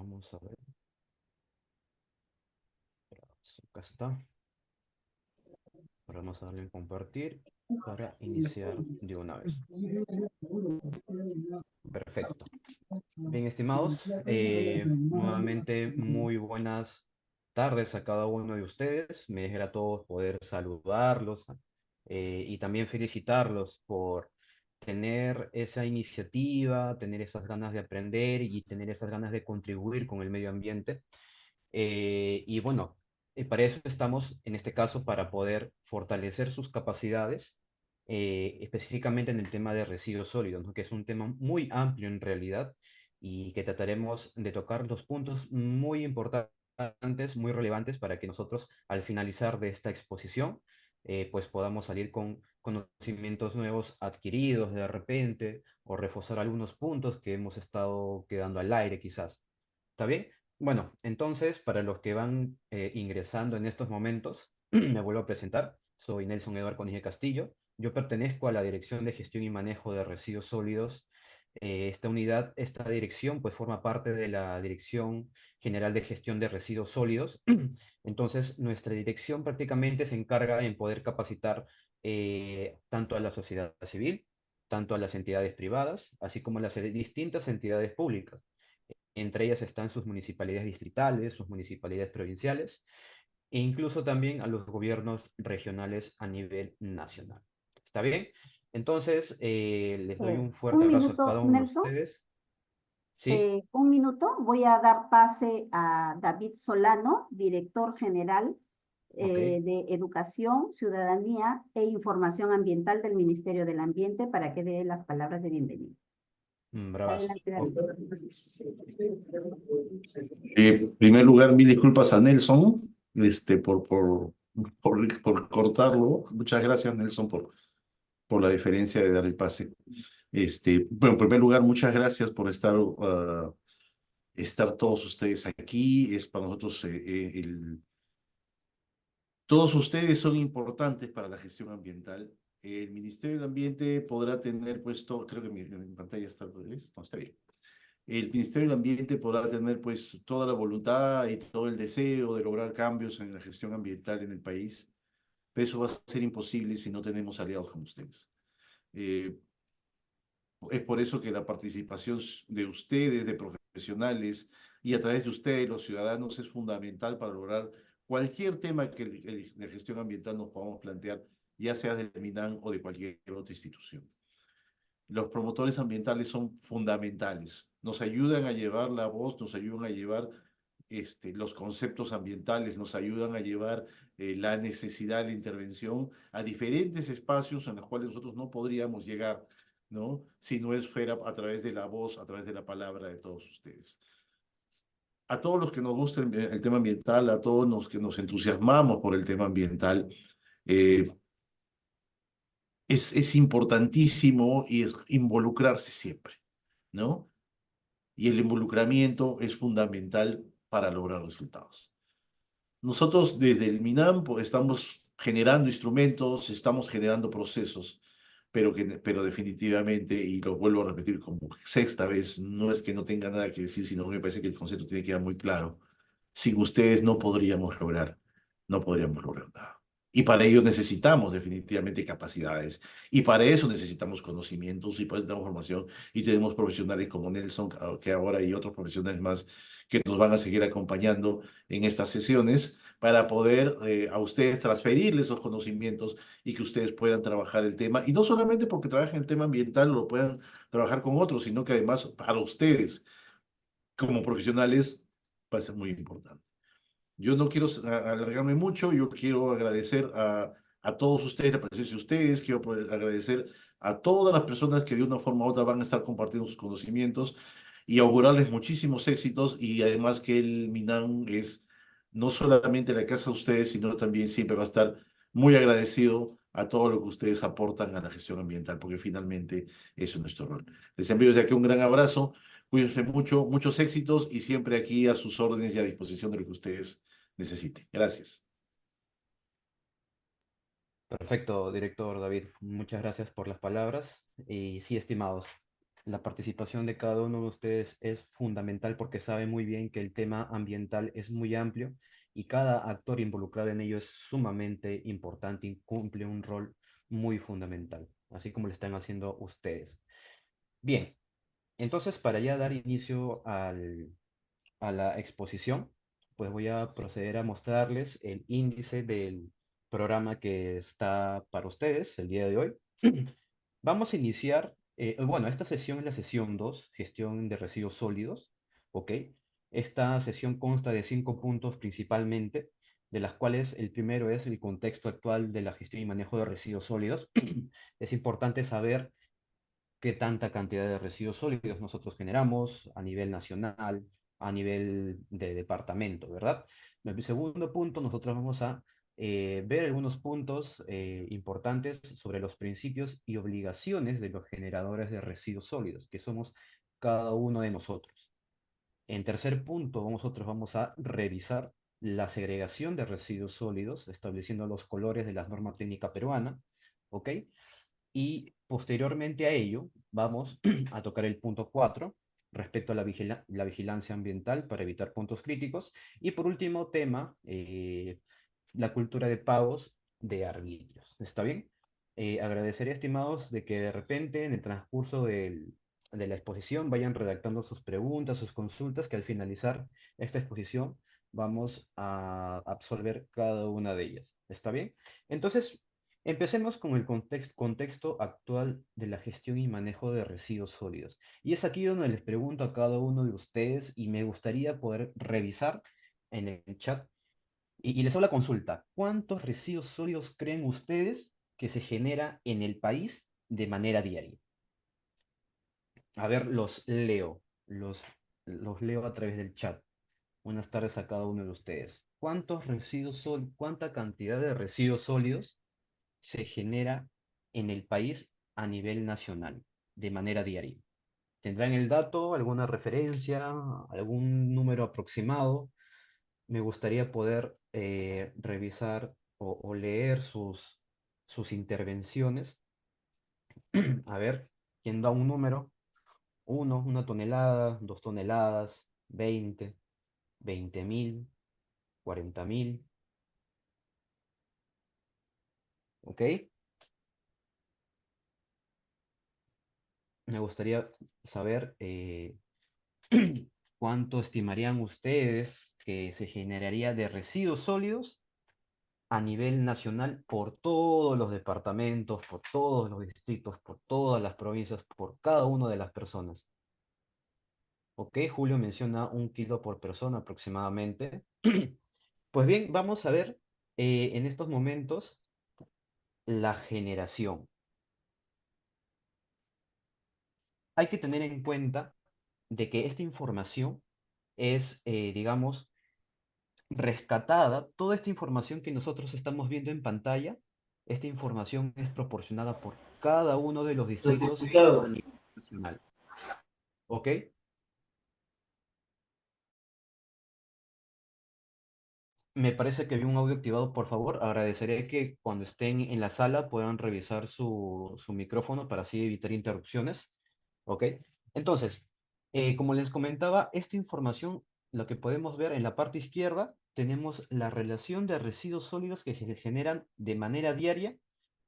Vamos a ver. Acá está. Ahora vamos a darle en compartir para iniciar de una vez. Perfecto. Bien, estimados, nuevamente muy buenas tardes a cada uno de ustedes. Me es grato poder saludarlos y también felicitarlos por tener esa iniciativa, tener esas ganas de aprender y tener esas ganas de contribuir con el medio ambiente. Y bueno, para eso estamos, en este caso, para poder fortalecer sus capacidades, específicamente en el tema de residuos sólidos, ¿no? Que es un tema muy amplio en realidad y que trataremos de tocar dos puntos muy importantes, muy relevantes para que nosotros, al finalizar de esta exposición, pues podamos salir con conocimientos nuevos adquiridos de repente o reforzar algunos puntos que hemos estado quedando al aire quizás. ¿Está bien? Bueno, entonces, para los que van ingresando en estos momentos, me vuelvo a presentar. Soy Nelson Eduardo Conige Castillo. Yo pertenezco a la Dirección de Gestión y Manejo de Residuos Sólidos. Esta dirección, pues forma parte de la Dirección General de Gestión de Residuos Sólidos. Entonces, nuestra dirección prácticamente se encarga en poder capacitar tanto a la sociedad civil, tanto a las entidades privadas, así como a las distintas entidades públicas. Entre ellas están sus municipalidades distritales, sus municipalidades provinciales e incluso también a los gobiernos regionales a nivel nacional. ¿Está bien? Entonces, les doy un fuerte Un abrazo a cada minuto, uno de Nelson. ustedes. ¿Sí? Un minuto. Voy a dar pase a David Solano, director general Ok. de Educación, Ciudadanía e Información Ambiental del Ministerio del Ambiente para que dé las palabras de bienvenida. Bravazo. Adelante, David. En primer lugar, mil disculpas a Nelson, por cortarlo. Muchas gracias, Nelson, por la deferencia de dar el pase. Bueno, en primer lugar, muchas gracias por estar todos ustedes aquí. Es para nosotros, todos ustedes son importantes para la gestión ambiental. El Ministerio del Ambiente podrá tener puesto, creo que mi pantalla está al revés, no, está bien. El Ministerio del Ambiente podrá tener pues toda la voluntad y todo el deseo de lograr cambios en la gestión ambiental en el país, pero eso va a ser imposible si no tenemos aliados como ustedes. Eh, es por eso que la participación de ustedes, de profesionales, y a través de ustedes, los ciudadanos, es fundamental para lograr cualquier tema que la gestión ambiental nos podamos plantear, ya sea del MINAN o de cualquier otra institución. Los promotores ambientales son fundamentales. Nos ayudan a llevar la voz, nos ayudan a llevar los conceptos ambientales, nos ayudan a llevar la necesidad de la intervención a diferentes espacios en los cuales nosotros no podríamos llegar, ¿no? Si no fuera a través de la voz, a través de la palabra de todos ustedes. A todos los que nos gusta el tema ambiental, a todos los que nos entusiasmamos por el tema ambiental, eh, es importantísimo y es involucrarse siempre, ¿no? Y el involucramiento es fundamental para lograr resultados. Nosotros desde el MINAM pues, estamos generando instrumentos, estamos generando procesos, pero definitivamente, y lo vuelvo a repetir como sexta vez, no es que no tenga nada que decir, sino que me parece que el concepto tiene que quedar muy claro. Sin ustedes no podríamos lograr nada. Y para ello necesitamos definitivamente capacidades. Y para eso necesitamos conocimientos y para eso necesitamos formación. Y tenemos profesionales como Nelson, que ahora y otros profesionales más que nos van a seguir acompañando en estas sesiones para poder a ustedes transferirles esos conocimientos y que ustedes puedan trabajar el tema. Y no solamente porque trabajen el tema ambiental, lo puedan trabajar con otros, sino que además para ustedes como profesionales va a ser muy importante. Yo no quiero alargarme mucho, yo quiero agradecer a todos ustedes, la presencia de ustedes, quiero agradecer a todas las personas que de una forma u otra van a estar compartiendo sus conocimientos y augurarles muchísimos éxitos y además que el MINAN es no solamente la casa de ustedes, sino también siempre va a estar muy agradecido a todo lo que ustedes aportan a la gestión ambiental, porque finalmente eso es nuestro rol. Les envío desde aquí un gran abrazo. Cuídense mucho, muchos éxitos y siempre aquí a sus órdenes y a disposición de lo que ustedes necesiten. Gracias. Perfecto, director David. Muchas gracias por las palabras. Y sí, estimados. La participación de cada uno de ustedes es fundamental porque sabe muy bien que el tema ambiental es muy amplio y cada actor involucrado en ello es sumamente importante y cumple un rol muy fundamental, así como lo están haciendo ustedes. Bien, entonces para ya dar inicio a la exposición, pues voy a proceder a mostrarles el índice del programa que está para ustedes el día de hoy. Vamos a iniciar, bueno, esta sesión es la sesión 2, gestión de residuos sólidos, ¿ok? Esta sesión consta de 5 puntos principalmente, de las cuales el primero es el contexto actual de la gestión y manejo de residuos sólidos. Es importante saber qué tanta cantidad de residuos sólidos nosotros generamos a nivel nacional, a nivel de departamento, ¿verdad? En el segundo punto, nosotros vamos a ver algunos puntos importantes sobre los principios y obligaciones de los generadores de residuos sólidos, que somos cada uno de nosotros. En tercer punto, nosotros vamos a revisar la segregación de residuos sólidos, estableciendo los colores de la norma técnica peruana, ¿ok? Y posteriormente a ello, vamos a tocar el punto 4 respecto a la vigilancia ambiental para evitar puntos críticos. Y por último tema, la cultura de pagos de arbitrios. ¿Está bien? Agradecería, estimados, de que de repente en el transcurso de la exposición vayan redactando sus preguntas, sus consultas, que al finalizar esta exposición vamos a absolver cada una de ellas. ¿Está bien? Entonces, empecemos con el contexto actual de la gestión y manejo de residuos sólidos. Y es aquí donde les pregunto a cada uno de ustedes y me gustaría poder revisar en el chat y les hago la consulta. ¿Cuántos residuos sólidos creen ustedes que se genera en el país de manera diaria? A ver, los leo a través del chat. Buenas tardes a cada uno de ustedes. ¿Cuánta cantidad de residuos sólidos se genera en el país a nivel nacional de manera diaria? ¿Tendrán el dato, alguna referencia, algún número aproximado? Me gustaría poder revisar o leer sus intervenciones. A ver, ¿quién da un número? Uno, 1 tonelada, 2 toneladas, 20.000, 40.000, ¿ok? Me gustaría saber cuánto estimarían ustedes que se generaría de residuos sólidos a nivel nacional por todos los departamentos, por todos los distritos, por todas las provincias, por cada una de las personas. Ok, Julio menciona 1 kilo por persona aproximadamente. Pues bien, vamos a ver en estos momentos la generación. Hay que tener en cuenta de que esta información es, digamos, rescatada. Toda esta información que nosotros estamos viendo en pantalla, esta información es proporcionada por cada uno de los distritos a nivel nacional. ¿Ok? Me parece que vi un audio activado, por favor. Agradeceré que cuando estén en la sala puedan revisar su micrófono para así evitar interrupciones. ¿Ok? Entonces, como les comentaba, esta información, lo que podemos ver en la parte izquierda, tenemos la relación de residuos sólidos que se generan de manera diaria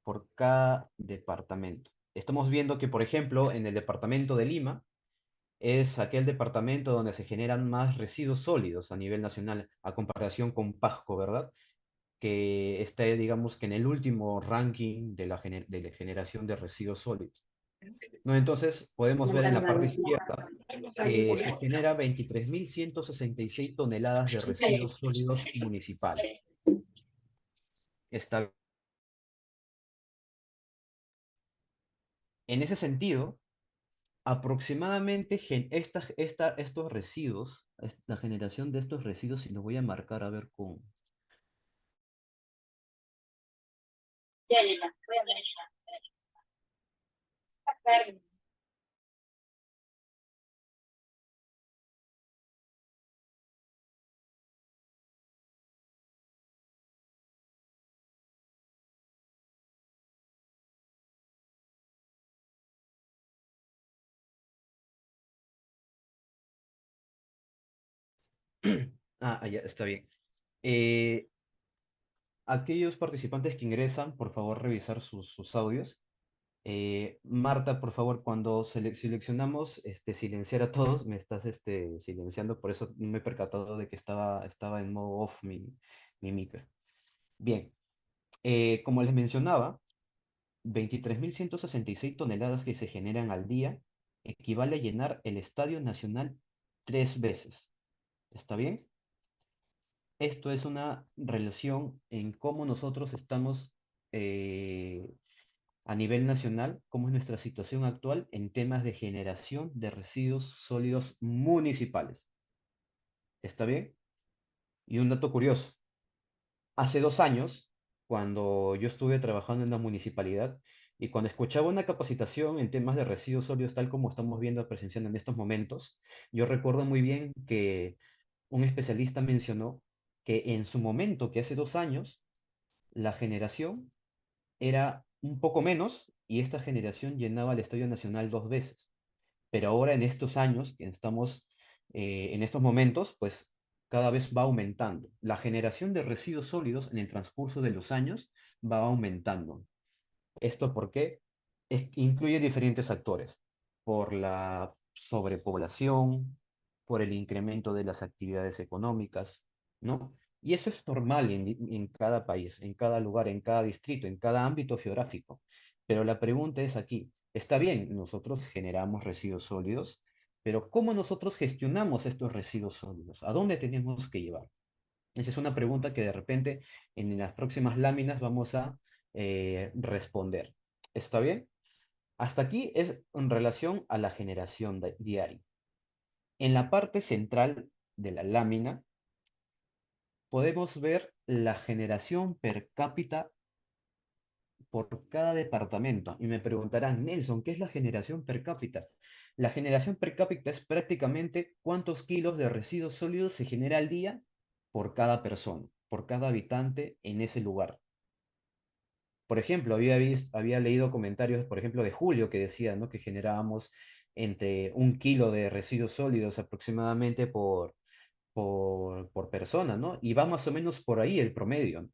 por cada departamento. Estamos viendo que, por ejemplo, en el departamento de Lima, es aquel departamento donde se generan más residuos sólidos a nivel nacional, a comparación con Pasco, ¿verdad? Que está, digamos, que en el último ranking de la generación de residuos sólidos. ¿No? Entonces, podemos ver en la parte izquierda que se genera 23.166 toneladas de residuos sólidos municipales. Está, en ese sentido, aproximadamente estos residuos, la generación de estos residuos, y lo voy a marcar a ver con, Ya, ya, ya. Voy a ver. Ya, está bien. Eh, Aquellos participantes que ingresan, por favor, revisar sus audios. Marta, por favor, cuando seleccionamos silenciar a todos, me estás silenciando, por eso no me he percatado de que estaba en modo off mi micro. Bien, como les mencionaba, 23.166 toneladas que se generan al día equivale a llenar el Estadio Nacional 3 veces. ¿Está bien? Esto es una relación en cómo nosotros estamos eh, a nivel nacional, cómo es nuestra situación actual en temas de generación de residuos sólidos municipales. ¿Está bien? Y un dato curioso. Hace 2 años, cuando yo estuve trabajando en la municipalidad y cuando escuchaba una capacitación en temas de residuos sólidos, tal como estamos viendo presenciando en estos momentos, yo recuerdo muy bien que un especialista mencionó que en su momento, que hace 2 años, la generación era un poco menos y esta generación llenaba el Estadio Nacional 2 veces. Pero ahora en estos años, que estamos en estos momentos, pues cada vez va aumentando. La generación de residuos sólidos en el transcurso de los años va aumentando. ¿Esto por qué? Incluye diferentes actores, por la sobrepoblación, por el incremento de las actividades económicas, ¿no? Y eso es normal en cada país, en cada lugar, en cada distrito, en cada ámbito geográfico. Pero la pregunta es aquí, está bien, nosotros generamos residuos sólidos, pero ¿cómo nosotros gestionamos estos residuos sólidos? ¿A dónde tenemos que llevar? Esa es una pregunta que de repente en las próximas láminas vamos a responder. ¿Está bien? Hasta aquí es en relación a la generación diaria. En la parte central de la lámina podemos ver la generación per cápita por cada departamento. Y me preguntarán, Nelson, ¿qué es la generación per cápita? La generación per cápita es prácticamente cuántos kilos de residuos sólidos se genera al día por cada persona, por cada habitante en ese lugar. Por ejemplo, había leído comentarios, por ejemplo, de Julio que decía, ¿no? Que generábamos entre 1 kilo de residuos sólidos aproximadamente por persona, ¿no? Y va más o menos por ahí el promedio.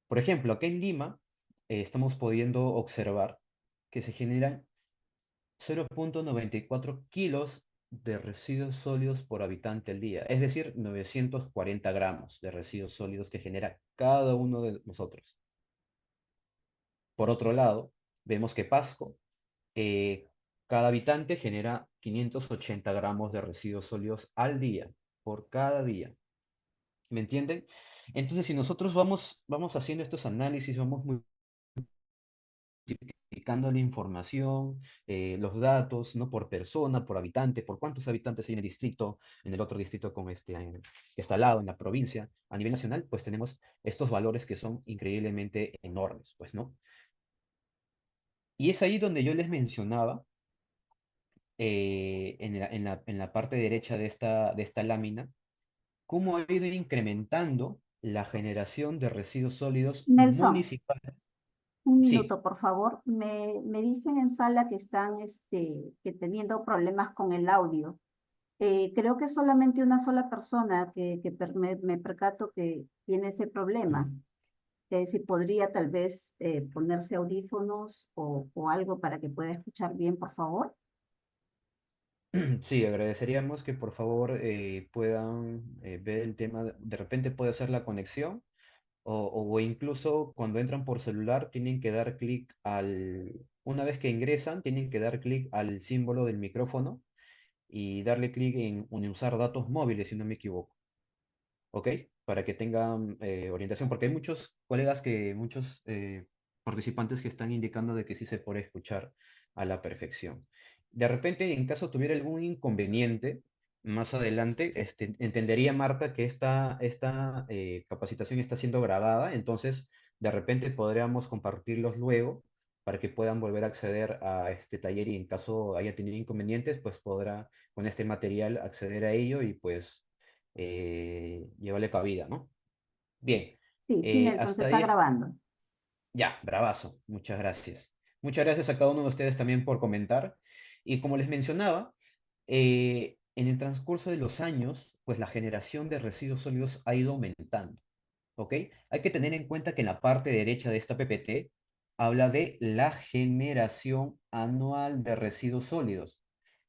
Por ejemplo, acá en Lima estamos pudiendo observar que se generan 0,94 kilos de residuos sólidos por habitante al día, es decir, 940 gramos de residuos sólidos que genera cada uno de nosotros. Por otro lado, vemos que Pasco, eh, cada habitante genera 580 gramos de residuos sólidos al día, por cada día. ¿Me entienden? Entonces, si nosotros vamos haciendo estos análisis, vamos multiplicando la información, los datos, ¿no? Por persona, por habitante, por cuántos habitantes hay en el distrito, en el otro distrito que está al lado, en la provincia, a nivel nacional, pues tenemos estos valores que son increíblemente enormes, pues, ¿no? Y es ahí donde yo les mencionaba, en la parte derecha de esta lámina, cómo ha ido incrementando la generación de residuos sólidos Nelson, municipales. un Sí, minuto, por favor. Me dicen en sala que están que teniendo problemas con el audio. Creo que solamente una sola persona me percato que tiene ese problema. Si podría tal vez ponerse audífonos o algo para que pueda escuchar bien, por favor. sí, agradeceríamos que por favor puedan ver el tema, de repente puede ser la conexión o incluso cuando entran por celular tienen que dar clic una vez que ingresan, tienen que dar clic al símbolo del micrófono y darle clic en usar datos móviles, si no me equivoco. ¿Ok? Para que tengan orientación, porque hay muchos participantes que están indicando de que sí se puede escuchar a la perfección. De repente, en caso tuviera algún inconveniente, más adelante, entendería Marta que esta capacitación está siendo grabada, entonces de repente podríamos compartirlos luego para que puedan volver a acceder a este taller y en caso haya tenido inconvenientes, pues podrá con este material acceder a ello y pues llevarle cabida, ¿no? Bien, Sí, sí, Nelson, se hasta está ahí grabando. ya, bravazo, muchas gracias. Muchas gracias a cada uno de ustedes también por comentar. Y como les mencionaba, en el transcurso de los años, pues la generación de residuos sólidos ha ido aumentando, ¿ok? Hay que tener en cuenta que en la parte derecha de esta PPT habla de la generación anual de residuos sólidos.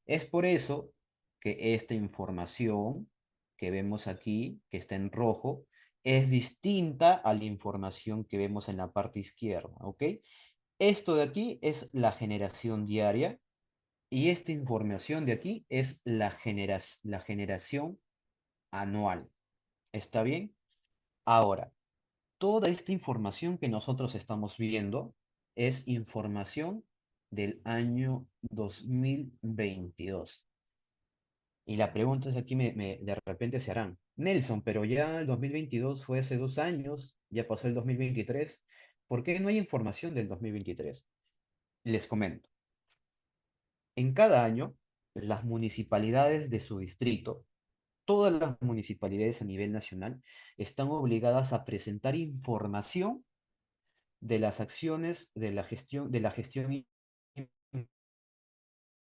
Es por eso que esta información que vemos aquí, que está en rojo, es distinta a la información que vemos en la parte izquierda, ¿ok? Esto de aquí es la generación diaria y esta información de aquí es la generación anual. ¿Está bien? Ahora, toda esta información que nosotros estamos viendo es información del año 2022. Y la pregunta es aquí, de repente se harán, Nelson, pero ya el 2022 fue hace 2 años, ya pasó el 2023, ¿por qué no hay información del 2023? Les comento. En cada año, las municipalidades de su distrito, todas las municipalidades a nivel nacional, están obligadas a presentar información de las acciones de la gestión y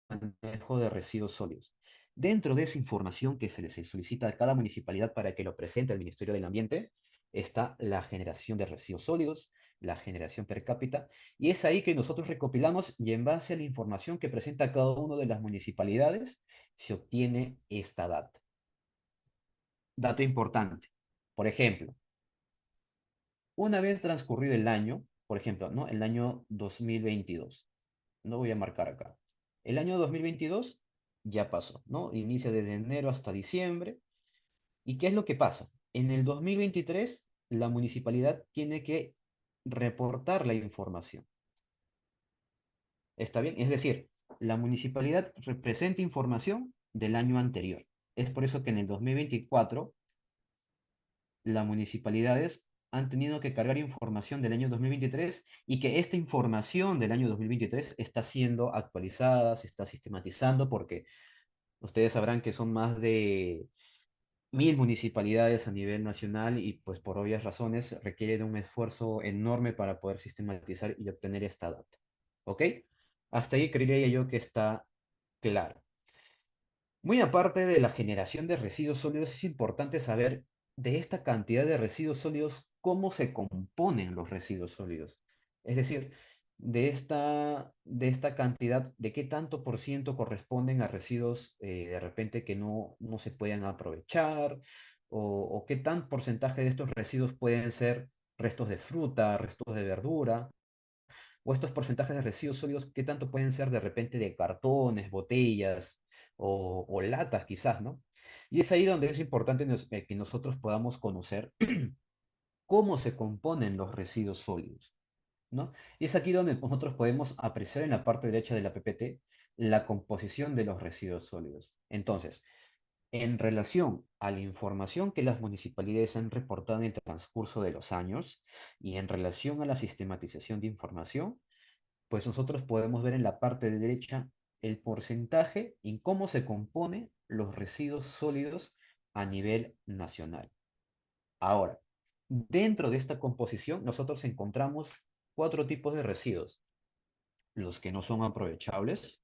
manejo de residuos sólidos. Dentro de esa información que se les solicita a cada municipalidad para que lo presente al Ministerio del Ambiente, está la generación de residuos sólidos, la generación per cápita, y es ahí que nosotros recopilamos y en base a la información que presenta cada una de las municipalidades, se obtiene esta data. Dato importante. Por ejemplo, una vez transcurrido el año, por ejemplo, ¿no? El año 2022, no voy a marcar acá. El año 2022 ya pasó, ¿no? Inicia desde enero hasta diciembre. ¿Y qué es lo que pasa? En el 2023, la municipalidad tiene que reportar la información. ¿Está bien? Es decir, la municipalidad representa información del año anterior. Es por eso que en el 2024 las municipalidades han tenido que cargar información del año 2023 y que esta información del año 2023 está siendo actualizada, se está sistematizando porque ustedes sabrán que son más de 1000 municipalidades a nivel nacional y pues por obvias razones requiere de un esfuerzo enorme para poder sistematizar y obtener esta data. ¿Ok? Hasta ahí creería yo que está claro. Muy aparte de la generación de residuos sólidos, es importante saber de esta cantidad de residuos sólidos cómo se componen los residuos sólidos. Es decir, de esta cantidad, de qué tanto por ciento corresponden a residuos de repente que no se puedan aprovechar, o qué tan porcentaje de estos residuos pueden ser restos de fruta, restos de verdura, o estos porcentajes de residuos sólidos, qué tanto pueden ser de repente de cartones, botellas o latas quizás, ¿no? Y es ahí donde es importante que nosotros podamos conocer cómo se componen los residuos sólidos, ¿no? Y es aquí donde nosotros podemos apreciar en la parte derecha de la PPT la composición de los residuos sólidos. Entonces, en relación a la información que las municipalidades han reportado en el transcurso de los años y en relación a la sistematización de información, pues nosotros podemos ver en la parte de derecha el porcentaje en cómo se componen los residuos sólidos a nivel nacional. Ahora, dentro de esta composición nosotros encontramos 4 tipos de residuos: los que no son aprovechables,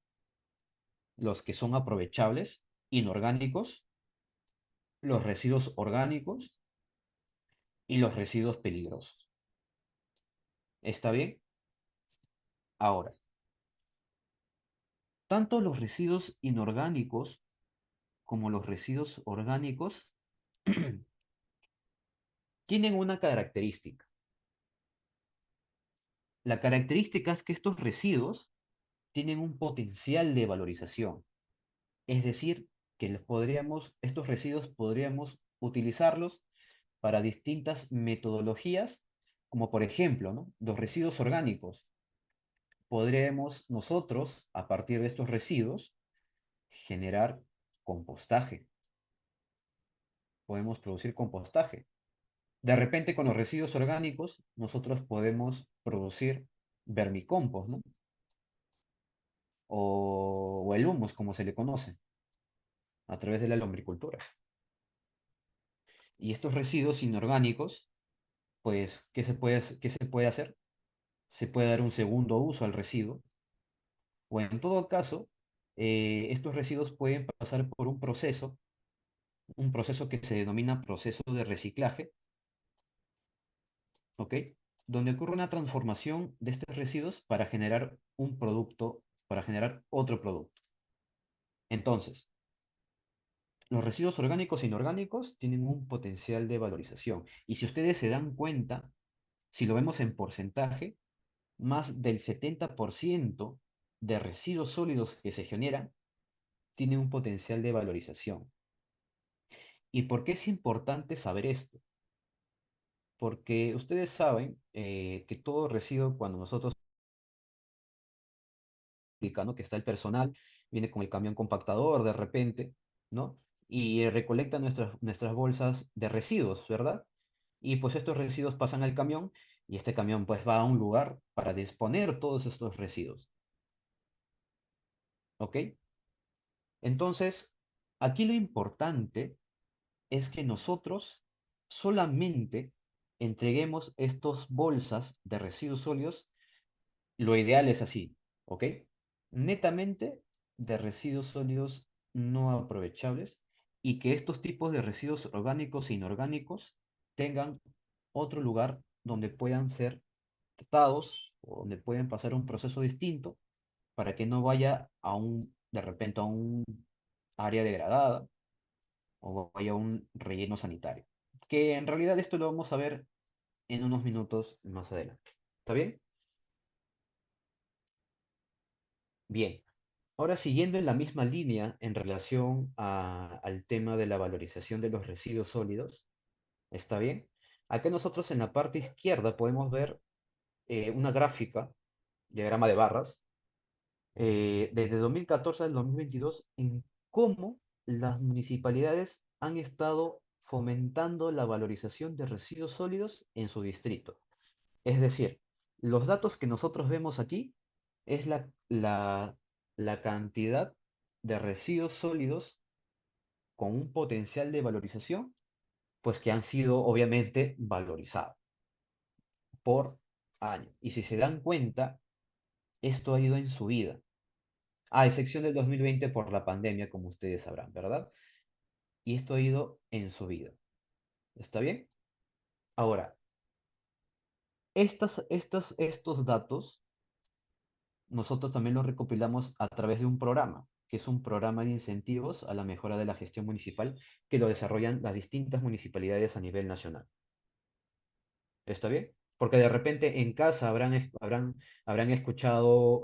los que son aprovechables, inorgánicos, los residuos orgánicos y los residuos peligrosos. ¿Está bien? Ahora, tanto los residuos inorgánicos como los residuos orgánicos tienen una característica. La característica es que estos residuos tienen un potencial de valorización. Es decir, que estos residuos podríamos utilizarlos para distintas metodologías, como por ejemplo, ¿no? Los residuos orgánicos. Podríamos nosotros, a partir de estos residuos, generar compostaje. Podemos producir compostaje. De repente, con los residuos orgánicos, nosotros podemos producir vermicompost, ¿no? O el humus, como se le conoce, a través de la lombricultura. Y estos residuos inorgánicos, pues, ¿qué se puede hacer? Se puede dar un segundo uso al residuo, o en todo caso, estos residuos pueden pasar por un proceso que se denomina proceso de reciclaje, ¿ok? Donde ocurre una transformación de estos residuos para generar un producto, para generar otro producto. Entonces, los residuos orgánicos e inorgánicos tienen un potencial de valorización. Y si ustedes se dan cuenta, si lo vemos en porcentaje, más del 70% de residuos sólidos que se generan tienen un potencial de valorización. ¿Y por qué es importante saber esto? Porque ustedes saben que todo residuo, cuando nosotros, ¿no? Que está el personal, viene con el camión compactador de repente, ¿no? Y recolecta nuestras bolsas de residuos, ¿verdad? Y pues estos residuos pasan al camión y este camión pues va a un lugar para disponer todos estos residuos, ¿ok? Entonces, aquí lo importante es que nosotros solamente entreguemos estas bolsas de residuos sólidos. Lo ideal es así, ¿ok? Netamente de residuos sólidos no aprovechables y que estos tipos de residuos orgánicos e inorgánicos tengan otro lugar donde puedan ser tratados o donde pueden pasar un proceso distinto para que no vaya de repente a un área degradada o vaya a un relleno sanitario. Que en realidad esto lo vamos a ver en unos minutos más adelante. ¿Está bien? Bien. Ahora, siguiendo en la misma línea en relación al tema de la valorización de los residuos sólidos, ¿está bien? Acá nosotros en la parte izquierda podemos ver una gráfica, diagrama de barras, desde 2014 al 2022, en cómo las municipalidades han estado fomentando la valorización de residuos sólidos en su distrito. Es decir, los datos que nosotros vemos aquí es la cantidad de residuos sólidos con un potencial de valorización, pues que han sido obviamente valorizados por año. Y si se dan cuenta, esto ha ido en subida, a excepción del 2020 por la pandemia, como ustedes sabrán, ¿verdad? Y esto ha ido en subida. ¿Está bien? Ahora, estos datos nosotros también lo recopilamos a través de un programa, que es un programa de incentivos a la mejora de la gestión municipal que lo desarrollan las distintas municipalidades a nivel nacional. ¿Está bien? Porque de repente en casa habrán escuchado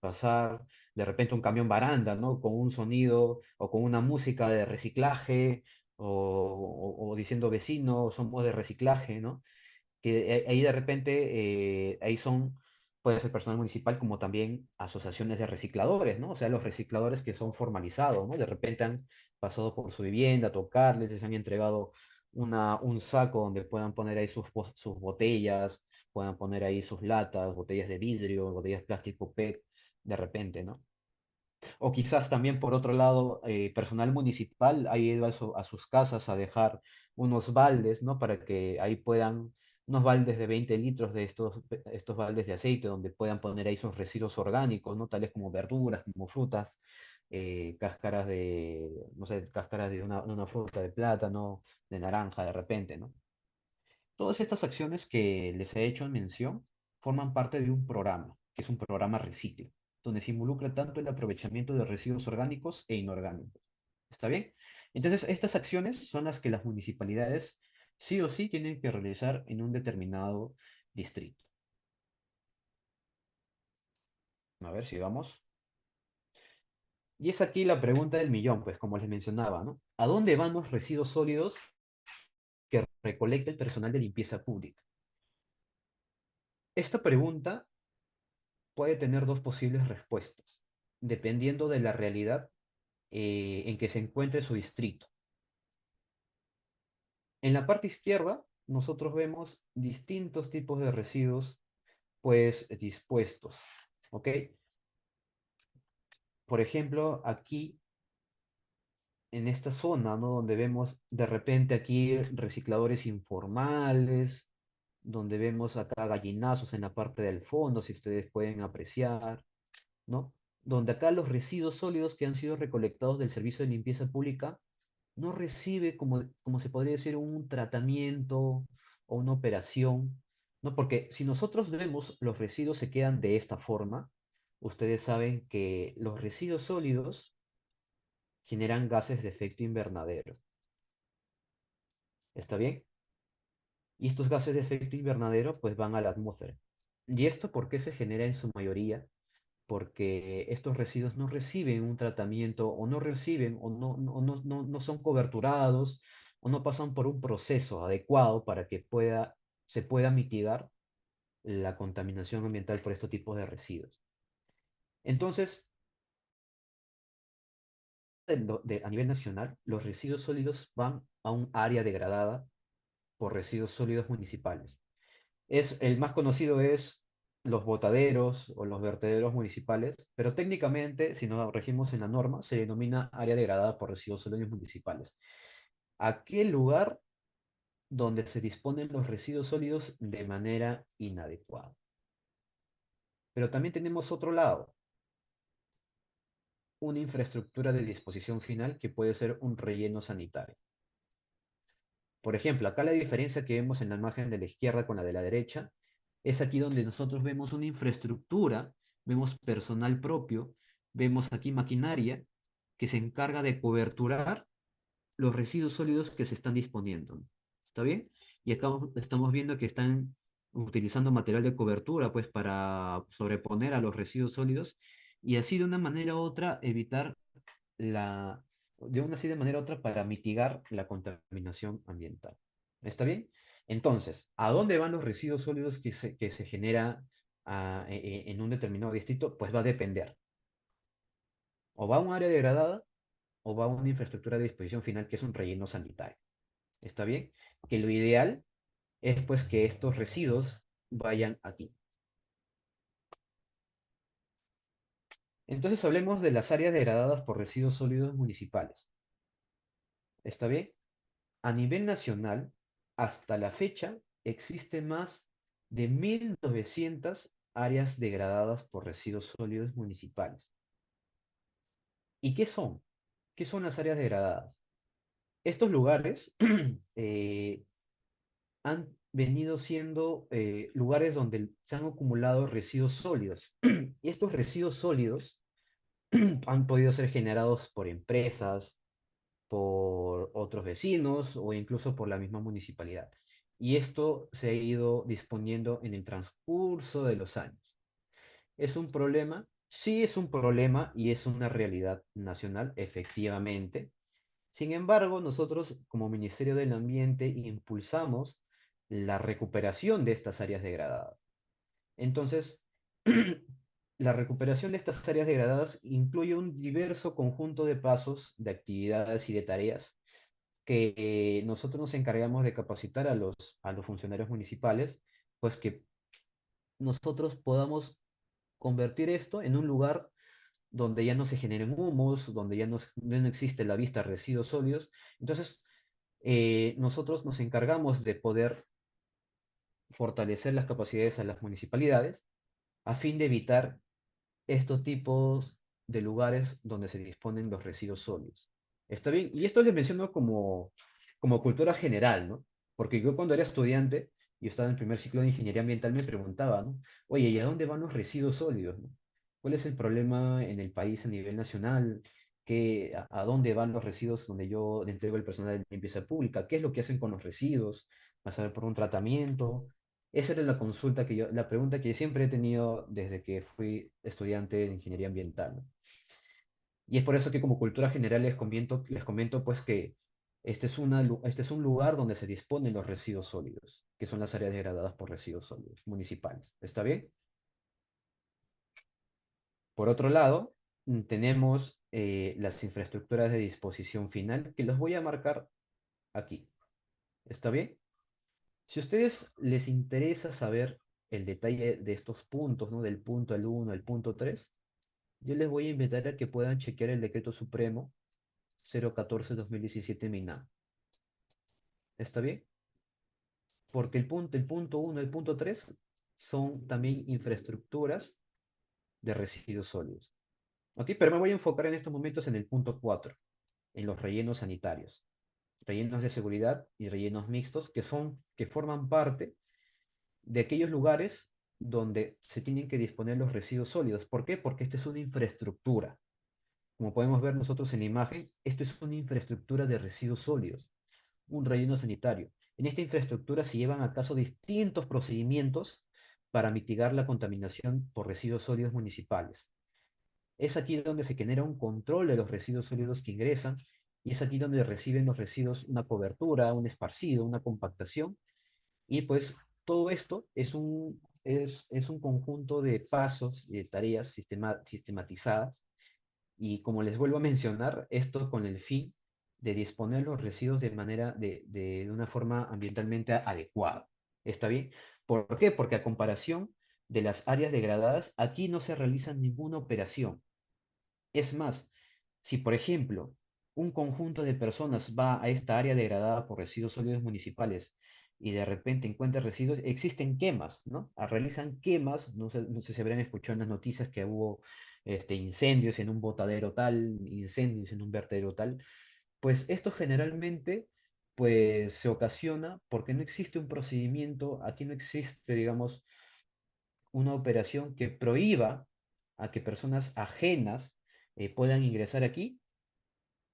pasar de repente un camión baranda, ¿no? Con un sonido o con una música de reciclaje o diciendo vecinos, somos de reciclaje, ¿no? Que ahí de repente, ahí puede ser personal municipal como también asociaciones de recicladores, ¿no? O sea, los recicladores que son formalizados, ¿no? De repente han pasado por su vivienda a tocarles, les han entregado un saco donde puedan poner ahí sus botellas, puedan poner ahí sus latas, botellas de vidrio, botellas de plástico PET, de repente, ¿no? O quizás también por otro lado, personal municipal ha ido a sus casas a dejar unos baldes, ¿no? Para que ahí puedan, unos baldes de 20 litros de estos baldes de aceite, donde puedan poner ahí sus residuos orgánicos, ¿no? Tales como verduras, como frutas, cáscaras no sé, cáscaras de una fruta, de plátano, de naranja, de repente, ¿no? Todas estas acciones que les he hecho en mención forman parte de un programa, que es un programa Recicle, donde se involucra tanto el aprovechamiento de residuos orgánicos e inorgánicos. ¿Está bien? Entonces, estas acciones son las que las municipalidades sí o sí tienen que realizar en un determinado distrito. A ver, sigamos. Y es aquí la pregunta del millón, pues como les mencionaba, ¿no? ¿A dónde van los residuos sólidos que recolecta el personal de limpieza pública? Esta pregunta puede tener dos posibles respuestas, dependiendo de la realidad en que se encuentre su distrito. En la parte izquierda, nosotros vemos distintos tipos de residuos, pues, dispuestos, ¿ok? Por ejemplo, aquí, en esta zona, ¿no? Donde vemos de repente aquí recicladores informales, donde vemos acá gallinazos en la parte del fondo, si ustedes pueden apreciar, ¿no? donde acá los residuos sólidos que han sido recolectados del servicio de limpieza pública no recibe, como se podría decir, un tratamiento o una operación, ¿no? Porque si nosotros vemos los residuos se quedan de esta forma, ustedes saben que los residuos sólidos generan gases de efecto invernadero. ¿Está bien? Y estos gases de efecto invernadero pues van a la atmósfera. ¿Y esto por qué se genera en su mayoría? Porque estos residuos no reciben un tratamiento o no reciben o no son coberturados o no pasan por un proceso adecuado para que se pueda mitigar la contaminación ambiental por estos tipos de residuos. Entonces, a nivel nacional, los residuos sólidos van a un área degradada por residuos sólidos municipales. El más conocido es los botaderos o los vertederos municipales, pero técnicamente, si nos regimos en la norma, se denomina área degradada por residuos sólidos municipales. Aquel lugar donde se disponen los residuos sólidos de manera inadecuada. Pero también tenemos otro lado, una infraestructura de disposición final que puede ser un relleno sanitario. Por ejemplo, acá la diferencia que vemos en la imagen de la izquierda con la de la derecha es aquí donde nosotros vemos una infraestructura, vemos personal propio, vemos aquí maquinaria que se encarga de coberturar los residuos sólidos que se están disponiendo. ¿Está bien? Y acá estamos viendo que están utilizando material de cobertura pues para sobreponer a los residuos sólidos y así de una manera u otra evitar la, de una así de manera u otra para mitigar la contaminación ambiental. ¿Está bien? Entonces, ¿a dónde van los residuos sólidos que se genera en un determinado distrito? Pues va a depender. O va a un área degradada o va a una infraestructura de disposición final que es un relleno sanitario. ¿Está bien? Que lo ideal es pues que estos residuos vayan aquí. Entonces hablemos de las áreas degradadas por residuos sólidos municipales. ¿Está bien? A nivel nacional, hasta la fecha, existen más de 1.900 áreas degradadas por residuos sólidos municipales. ¿Y qué son? ¿Qué son las áreas degradadas? Estos lugares eh, han venido siendo lugares donde se han acumulado residuos sólidos. Y estos residuos sólidos han podido ser generados por empresas, por otros vecinos o incluso por la misma municipalidad. Y esto se ha ido disponiendo en el transcurso de los años. ¿Es un problema? Sí, es un problema y es una realidad nacional, efectivamente. Sin embargo, nosotros como Ministerio del Ambiente impulsamos la recuperación de estas áreas degradadas. Entonces, la recuperación de estas áreas degradadas incluye un diverso conjunto de pasos, de actividades y de tareas que nosotros nos encargamos de capacitar a los funcionarios municipales, pues que nosotros podamos convertir esto en un lugar donde ya no se generen humos, donde no existe la vista de residuos sólidos. Entonces, nosotros nos encargamos de poder fortalecer las capacidades a las municipalidades a fin de evitar estos tipos de lugares donde se disponen los residuos sólidos. ¿Está bien? Y esto les menciono como cultura general, ¿no? Porque yo cuando era estudiante, yo estaba en el primer ciclo de ingeniería ambiental, me preguntaba, ¿no? Oye, ¿y a dónde van los residuos sólidos, no? ¿Cuál es el problema en el país a nivel nacional? A dónde van los residuos donde yo le entrego el personal de limpieza pública? ¿Qué es lo que hacen con los residuos? ¿Pasar por un tratamiento? Esa era la pregunta que siempre he tenido desde que fui estudiante de ingeniería ambiental, ¿no? Y es por eso que como cultura general les comento pues que este es un lugar donde se disponen los residuos sólidos, que son las áreas degradadas por residuos sólidos municipales. ¿Está bien? Por otro lado, tenemos las infraestructuras de disposición final, que los voy a marcar aquí. ¿Está bien? Si a ustedes les interesa saber el detalle de estos puntos, ¿no? Del punto al 1 al punto 3, yo les voy a invitar a que puedan chequear el Decreto Supremo 014-2017 MINAM. ¿Está bien? Porque el punto 1 y el punto 3 son también infraestructuras de residuos sólidos. ¿Ok? Pero me voy a enfocar en estos momentos en el punto 4, en los rellenos sanitarios. Rellenos de seguridad y rellenos mixtos que forman parte de aquellos lugares donde se tienen que disponer los residuos sólidos. ¿Por qué? Porque esta es una infraestructura. Como podemos ver nosotros en la imagen, esto es una infraestructura de residuos sólidos, un relleno sanitario. En esta infraestructura se llevan a cabo distintos procedimientos para mitigar la contaminación por residuos sólidos municipales. Es aquí donde se genera un control de los residuos sólidos que ingresan y es aquí donde reciben los residuos una cobertura, un esparcido, una compactación y pues todo esto es un conjunto de pasos y de tareas sistematizadas y como les vuelvo a mencionar, esto con el fin de disponer los residuos de manera de una forma ambientalmente adecuada. ¿Está bien? ¿Por qué? Porque a comparación de las áreas degradadas, aquí no se realiza ninguna operación. Es más, si por ejemplo un conjunto de personas va a esta área degradada por residuos sólidos municipales y de repente encuentra residuos, existen quemas, ¿no? Realizan quemas, no sé si habrán escuchado en las noticias que hubo incendios en un botadero tal, incendios en un vertedero tal, pues esto generalmente pues se ocasiona porque no existe un procedimiento, aquí no existe, digamos, una operación que prohíba a que personas ajenas puedan ingresar aquí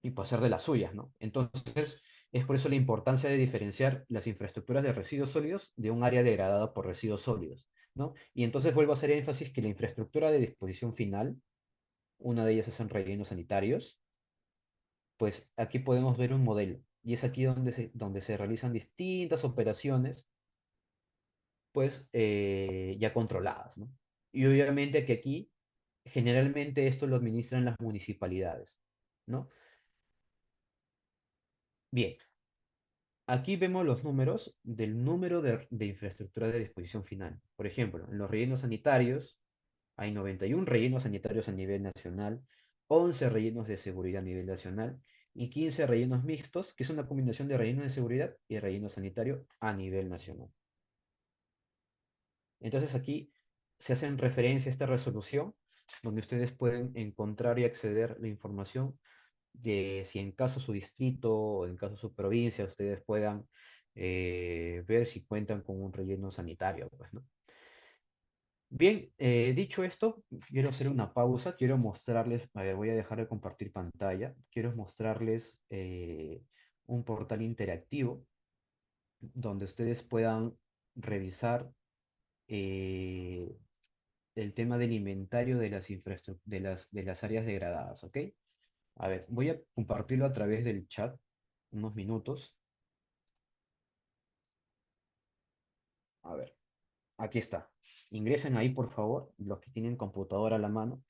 y pasar de las suyas, ¿no? Entonces, es por eso la importancia de diferenciar las infraestructuras de residuos sólidos de un área degradada por residuos sólidos, ¿no? Y entonces vuelvo a hacer énfasis que la infraestructura de disposición final, una de ellas es en rellenos sanitarios, pues aquí podemos ver un modelo. Y es aquí donde se realizan distintas operaciones pues ya controladas, ¿no? Y obviamente que aquí generalmente esto lo administran las municipalidades, ¿no? Bien, aquí vemos los números del número de infraestructura de disposición final. Por ejemplo, en los rellenos sanitarios hay 91 rellenos sanitarios a nivel nacional, 11 rellenos de seguridad a nivel nacional y 15 rellenos mixtos, que es una combinación de rellenos de seguridad y relleno sanitario a nivel nacional. Entonces aquí se hacen referencia a esta resolución, donde ustedes pueden encontrar y acceder la información de si en caso su distrito o en caso su provincia ustedes puedan ver si cuentan con un relleno sanitario, pues, ¿no? Bien, dicho esto, quiero hacer una pausa, quiero mostrarles, a ver, voy a dejar de compartir pantalla, quiero mostrarles un portal interactivo donde ustedes puedan revisar eh, el tema del inventario de las de las áreas degradadas, ¿ok? A ver, voy a compartirlo a través del chat unos minutos. A ver, aquí está. Ingresen ahí, por favor, los que tienen computadora a la mano.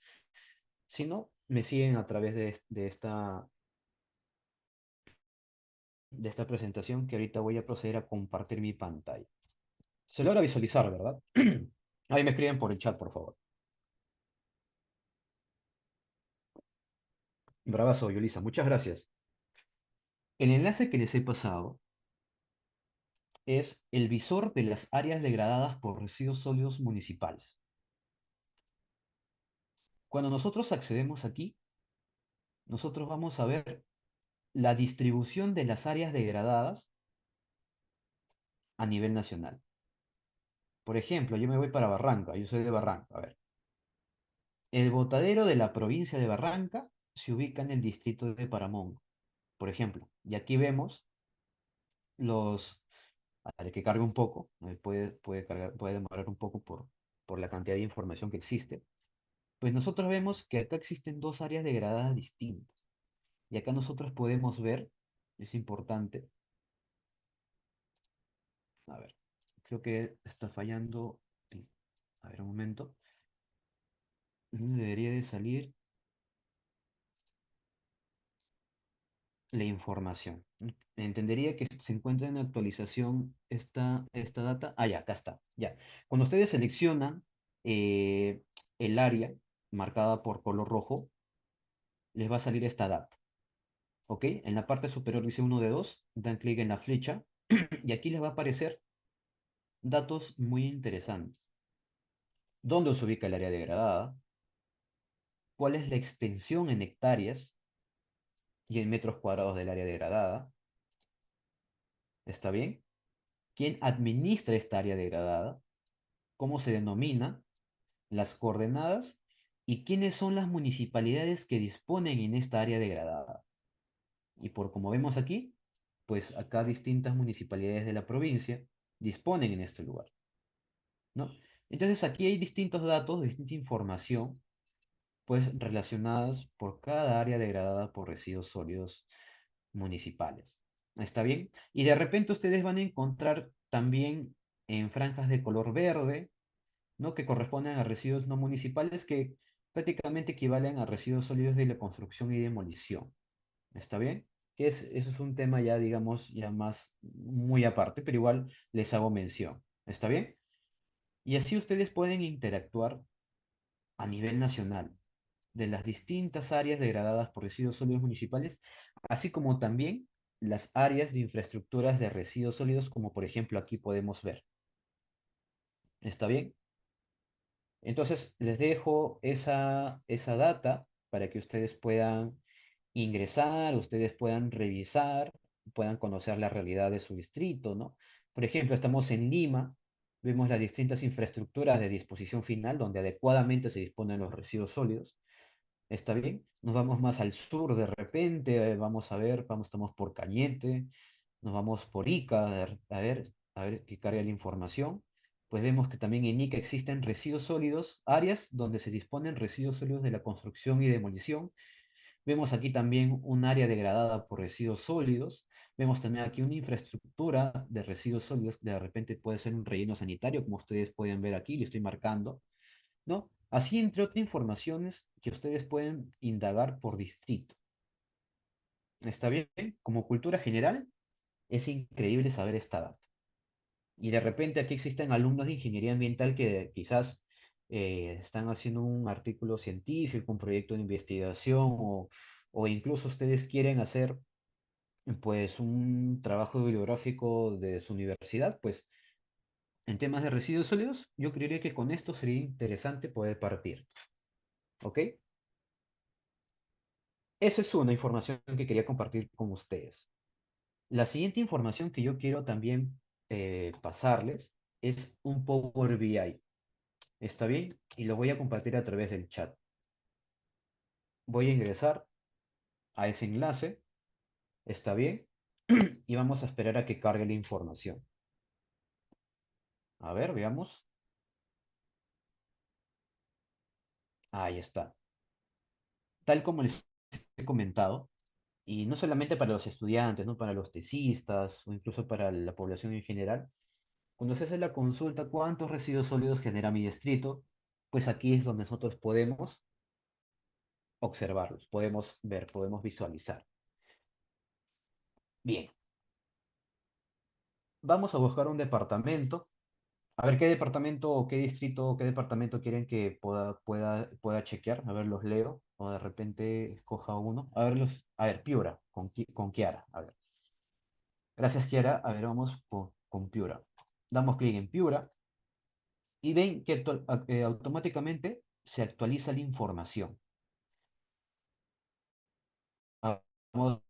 Si no, me siguen a través de esta presentación que ahorita voy a proceder a compartir mi pantalla. Se logra visualizar, ¿verdad? Ahí me escriben por el chat, por favor. Bravazo, Yulisa, muchas gracias. El enlace que les he pasado es el visor de las áreas degradadas por residuos sólidos municipales. Cuando nosotros accedemos aquí, nosotros vamos a ver la distribución de las áreas degradadas a nivel nacional. Por ejemplo, yo me voy para Barranca, yo soy de Barranca. A ver, el botadero de la provincia de Barranca se ubica en el distrito de Paramonga, por ejemplo. Y aquí vemos los... A ver, que cargue un poco, puede demorar un poco por la cantidad de información que existe. Pues nosotros vemos que acá existen dos áreas degradadas distintas. Y acá nosotros podemos ver, es importante, a ver, creo que está fallando, a ver un momento, debería de salir la información. Entendería que se encuentra en actualización esta data. Ah, ya, acá está. Ya. Cuando ustedes seleccionan el área marcada por color rojo, les va a salir esta data. ¿Ok? En la parte superior dice 1 de 2, dan clic en la flecha y aquí les va a aparecer datos muy interesantes. ¿Dónde se ubica el área degradada? cuál es la extensión en hectáreas y en metros cuadrados del área degradada. ¿Está bien? ¿Quién administra esta área degradada? ¿Cómo se denomina? Las coordenadas y quiénes son las municipalidades que disponen en esta área degradada. Y por como vemos aquí, pues acá distintas municipalidades de la provincia disponen en este lugar, ¿no? Entonces aquí hay distintos datos, distinta información, pues relacionadas por cada área degradada por residuos sólidos municipales. ¿Está bien? Y de repente ustedes van a encontrar también en franjas de color verde, ¿no? Que corresponden a residuos no municipales que prácticamente equivalen a residuos sólidos de la construcción y demolición. ¿Está bien? Eso es un tema ya, digamos, ya más muy aparte, pero igual les hago mención. ¿Está bien? Y así ustedes pueden interactuar a nivel nacional de las distintas áreas degradadas por residuos sólidos municipales, así como también las áreas de infraestructuras de residuos sólidos, como por ejemplo aquí podemos ver. ¿Está bien? Entonces les dejo esa data para que ustedes puedan ingresar, ustedes puedan revisar, puedan conocer la realidad de su distrito, ¿no? Por ejemplo, estamos en Lima, vemos las distintas infraestructuras de disposición final donde adecuadamente se disponen los residuos sólidos. ¿Está bien? Nos vamos más al sur de repente, vamos a ver, estamos por Cañete, nos vamos por Ica, a ver que carga la información. Pues vemos que también en Ica existen residuos sólidos, áreas donde se disponen residuos sólidos de la construcción y demolición. Vemos aquí también un área degradada por residuos sólidos. Vemos también aquí una infraestructura de residuos sólidos, de repente puede ser un relleno sanitario, como ustedes pueden ver aquí, lo estoy marcando, ¿no? Así, entre otras informaciones que ustedes pueden indagar por distrito. ¿Está bien? Como cultura general, es increíble saber esta data. Y de repente aquí existen alumnos de ingeniería ambiental que quizás están haciendo un artículo científico, un proyecto de investigación o incluso ustedes quieren hacer pues un trabajo bibliográfico de su universidad, pues en temas de residuos sólidos, yo creería que con esto sería interesante poder partir. ¿Ok? Esa es una información que quería compartir con ustedes. La siguiente información que yo quiero también pasarles es un Power BI. ¿Está bien? Y lo voy a compartir a través del chat. Voy a ingresar a ese enlace. ¿Está bien? Y vamos a esperar a que cargue la información. A ver, veamos. Ahí está. Tal como les he comentado, y no solamente para los estudiantes, no para los tesistas o incluso para la población en general, cuando se hace la consulta, ¿cuántos residuos sólidos genera mi distrito? Pues aquí es donde nosotros podemos observarlos, podemos ver, podemos visualizar. Bien, vamos a buscar un departamento. A ver qué departamento o qué distrito o qué departamento quieren que pueda chequear. A ver, los leo. O de repente escoja uno. A ver, Piura, con Kiara. A ver. Gracias, Kiara. A ver, vamos con Piura. Damos clic en Piura y ven que automáticamente se actualiza la información. Vamos,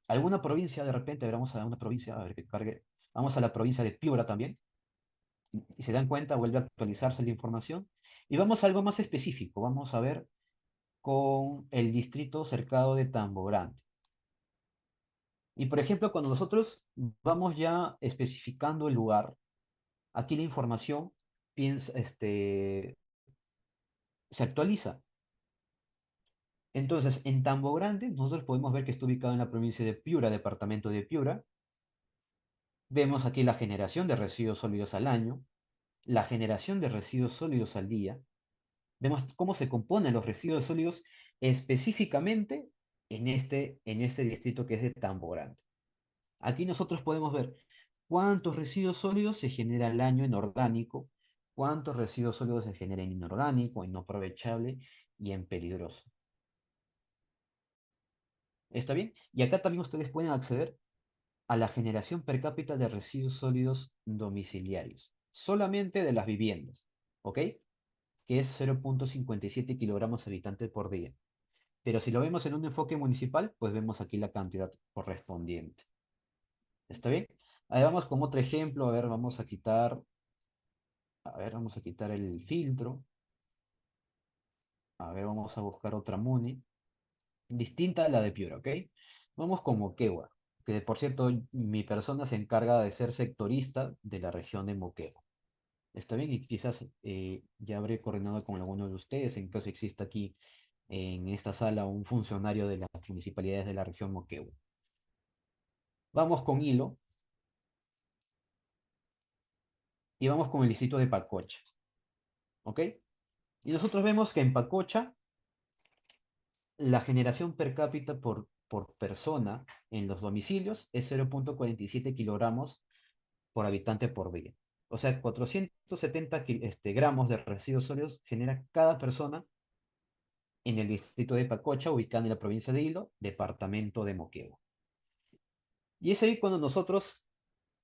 alguna provincia de repente, a ver, vamos a una provincia, a ver que cargue. Vamos a la provincia de Piura también. Y se dan cuenta, vuelve a actualizarse la información. Y vamos a algo más específico. Vamos a ver con el distrito cercado de Tamborante. Y por ejemplo, cuando nosotros vamos ya especificando el lugar, aquí la información se actualiza. Entonces, en Tambo Grande, nosotros podemos ver que está ubicado en la provincia de Piura, departamento de Piura. Vemos aquí la generación de residuos sólidos al año, la generación de residuos sólidos al día. Vemos cómo se componen los residuos sólidos específicamente en este distrito que es de Tambo Grande. Aquí nosotros podemos ver cuántos residuos sólidos se genera al año en orgánico, cuántos residuos sólidos se generan en inorgánico, en no aprovechable y en peligroso. ¿Está bien? Y acá también ustedes pueden acceder a la generación per cápita de residuos sólidos domiciliarios, solamente de las viviendas. ¿Ok? que es 0,57 kilogramos habitante por día. Pero si lo vemos en un enfoque municipal, pues vemos aquí la cantidad correspondiente. ¿Está bien? Ahí vamos con otro ejemplo. Vamos a quitar el filtro. A ver, vamos a buscar otra MUNI, distinta a la de Piura, ¿ok? Vamos con Moquegua, que por cierto, mi persona se encarga de ser sectorista de la región de Moquegua. ¿Está bien? Y quizás ya habré coordinado con alguno de ustedes en caso exista aquí en esta sala un funcionario de las municipalidades de la región Moquegua. Vamos con Hilo y vamos con el distrito de Pacocha, ¿ok? Y nosotros vemos que en Pacocha la generación per cápita por persona en los domicilios es 0,47 kilogramos por habitante por día. O sea, 470 gramos de residuos sólidos genera cada persona en el distrito de Pacocha, ubicado en la provincia de Hilo, departamento de Moquegua. Y es ahí cuando nosotros,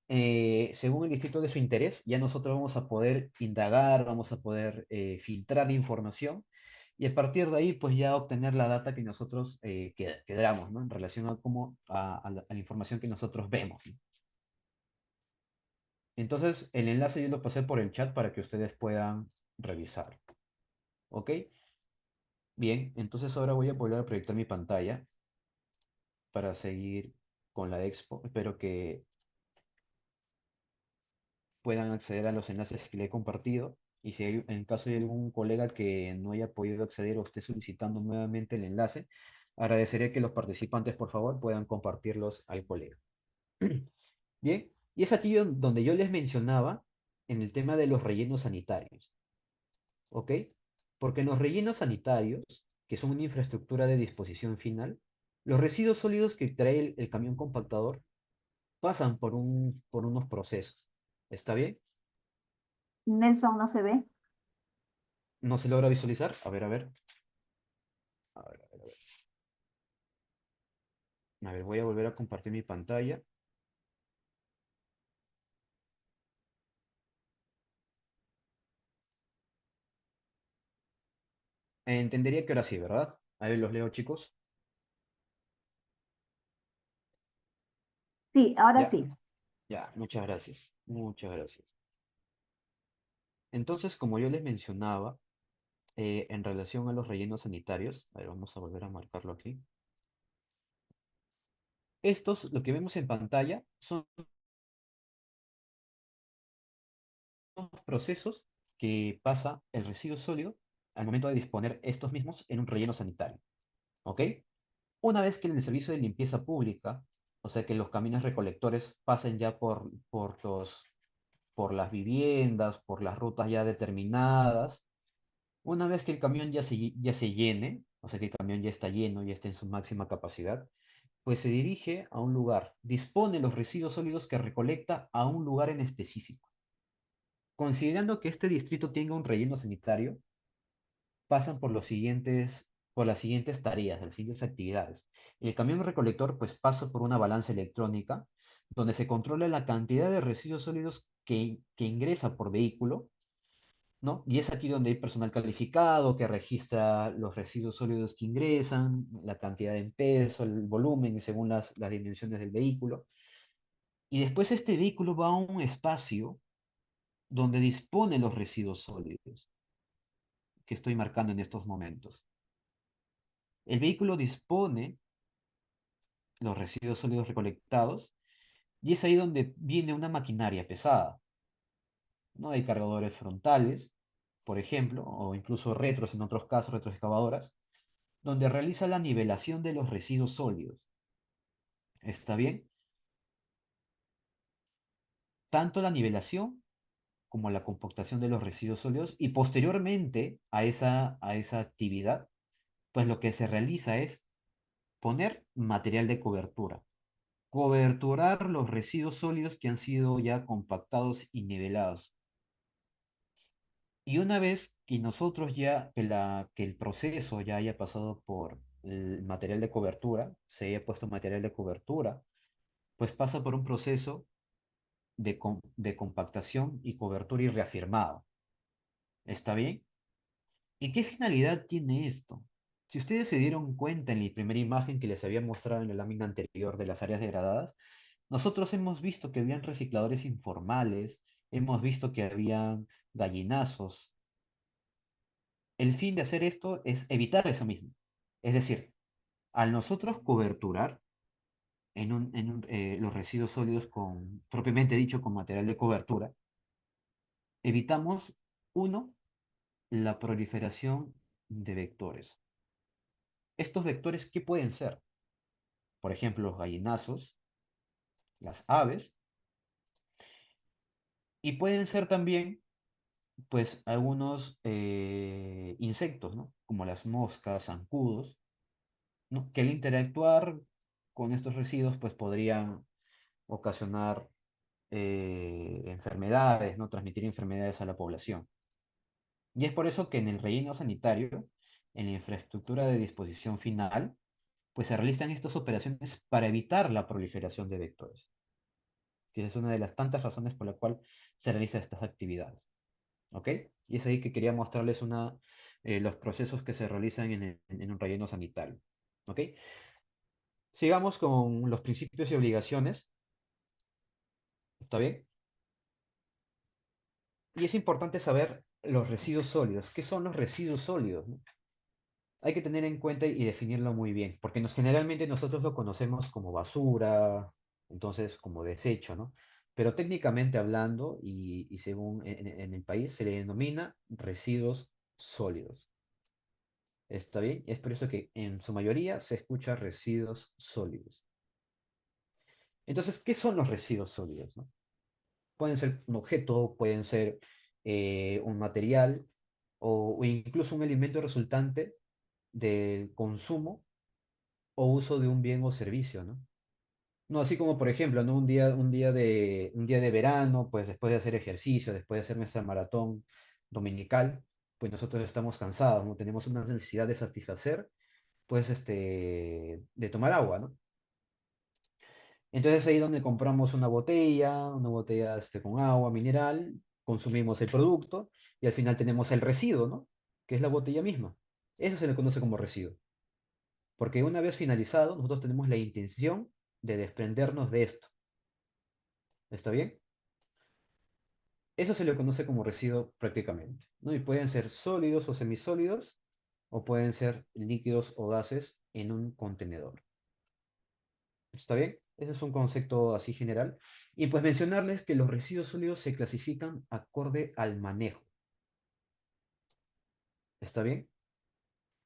según el distrito de su interés, ya nosotros vamos a poder indagar, vamos a poder filtrar información y a partir de ahí, pues ya obtener la data que nosotros queramos, ¿no? En relación a la información que nosotros vemos, ¿no? Entonces, el enlace yo lo pasé por el chat para que ustedes puedan revisar. ¿Ok? Bien, entonces ahora voy a volver a proyectar mi pantalla para seguir con la expo. Espero que puedan acceder a los enlaces que le he compartido. Y si hay, en caso de algún colega que no haya podido acceder o esté solicitando nuevamente el enlace, agradecería que los participantes, por favor, puedan compartirlos al colega. Bien, y es aquí donde yo les mencionaba en el tema de los rellenos sanitarios. ¿Ok? Porque en los rellenos sanitarios, que son una infraestructura de disposición final, los residuos sólidos que trae el camión compactador pasan por unos procesos. ¿Está bien? Nelson no se ve. ¿No se logra visualizar? A ver, a ver. A ver, a ver, a ver. A ver, voy a volver a compartir mi pantalla. Entendería que ahora sí, ¿verdad? Ahí los leo, chicos. Sí, ahora Ya, sí. ya, muchas gracias. Muchas gracias. Entonces, como yo les mencionaba, en relación a los rellenos sanitarios, a ver, vamos a volver a marcarlo aquí. Estos, lo que vemos en pantalla, son procesos que pasa el residuo sólido al momento de disponer estos mismos en un relleno sanitario. ¿Ok? Una vez que en el servicio de limpieza pública, o sea que los camiones recolectores pasen ya por las viviendas, por las rutas ya determinadas, una vez que el camión ya se llene, o sea que el camión ya está lleno, ya está en su máxima capacidad, pues se dirige a un lugar, dispone los residuos sólidos que recolecta a un lugar en específico. Considerando que este distrito tenga un relleno sanitario, pasan por las siguientes tareas, las siguientes actividades. El camión recolector pues pasa por una balanza electrónica donde se controla la cantidad de residuos sólidos que ingresa por vehículo, ¿no? Y es aquí donde hay personal calificado que registra los residuos sólidos que ingresan, la cantidad en peso, el volumen según las dimensiones del vehículo. Y después este vehículo va a un espacio donde dispone los residuos sólidos que estoy marcando en estos momentos. El vehículo dispone los residuos sólidos recolectados y es ahí donde viene una maquinaria pesada, ¿no? Hay cargadores frontales, por ejemplo, o incluso retros en otros casos, retroexcavadoras, donde realiza la nivelación de los residuos sólidos. ¿Está bien? Tanto la nivelación como la compactación de los residuos sólidos y posteriormente a esa actividad, pues lo que se realiza es poner material de cobertura, coberturar los residuos sólidos que han sido ya compactados y nivelados. Y una vez que nosotros ya, que el proceso ya haya pasado por el material de cobertura, se haya puesto material de cobertura, pues pasa por un proceso de compactación y cobertura y reafirmado. ¿Está bien? ¿Y qué finalidad tiene esto? Si ustedes se dieron cuenta en la primera imagen que les había mostrado en la lámina anterior de las áreas degradadas, nosotros hemos visto que habían recicladores informales, hemos visto que habían gallinazos. El fin de hacer esto es evitar eso mismo. Es decir, al nosotros coberturar los residuos sólidos propiamente dicho, con material de cobertura, evitamos, uno, la proliferación de vectores. ¿Estos vectores qué pueden ser? Por ejemplo, los gallinazos, las aves, y pueden ser también, pues, algunos insectos, ¿no? Como las moscas, zancudos, ¿no? Que al interactuar con estos residuos, pues, podrían ocasionar enfermedades, ¿no? Transmitir enfermedades a la población. Y es por eso que en el relleno sanitario, en la infraestructura de disposición final, pues se realizan estas operaciones para evitar la proliferación de vectores, que es una de las tantas razones por la cual se realizan estas actividades. ¿Ok? Y es ahí que quería mostrarles los procesos que se realizan en un relleno sanitario. ¿Ok? Sigamos con los principios y obligaciones. ¿Está bien? Y es importante saber los residuos sólidos. ¿Qué son los residuos sólidos? ¿No? Hay que tener en cuenta y definirlo muy bien, porque generalmente nosotros lo conocemos como basura, entonces como desecho, ¿no? Pero técnicamente hablando y según en el país se le denomina residuos sólidos. ¿Está bien? Es por eso que en su mayoría se escucha residuos sólidos. Entonces, ¿qué son los residuos sólidos, no? Pueden ser un objeto, pueden ser un material o incluso un alimento resultante del consumo o uso de un bien o servicio, ¿no? No, así como por ejemplo, ¿no? Un día de verano, pues después de hacer ejercicio, después de hacer nuestra maratón dominical, pues nosotros estamos cansados, ¿no? Tenemos una necesidad de satisfacer, pues de tomar agua, ¿no? Entonces ahí donde compramos una botella con agua mineral, consumimos el producto y al final tenemos el residuo, ¿no? Que es la botella misma. Eso se le conoce como residuo. Porque una vez finalizado, nosotros tenemos la intención de desprendernos de esto. ¿Está bien? Eso se le conoce como residuo prácticamente, ¿no? Y pueden ser sólidos o semisólidos, o pueden ser líquidos o gases en un contenedor. ¿Está bien? Ese es un concepto así general. Y pues mencionarles que los residuos sólidos se clasifican acorde al manejo. ¿Está bien?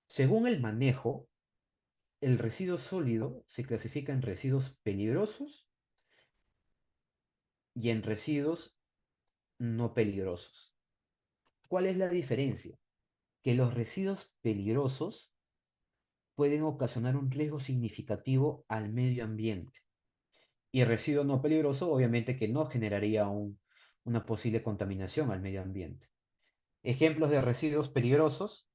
Según el manejo, el residuo sólido se clasifica en residuos peligrosos y en residuos no peligrosos. ¿Cuál es la diferencia? Que los residuos peligrosos pueden ocasionar un riesgo significativo al medio ambiente. Y el residuo no peligroso, obviamente que no generaría una posible contaminación al medio ambiente. Ejemplos de residuos peligrosos,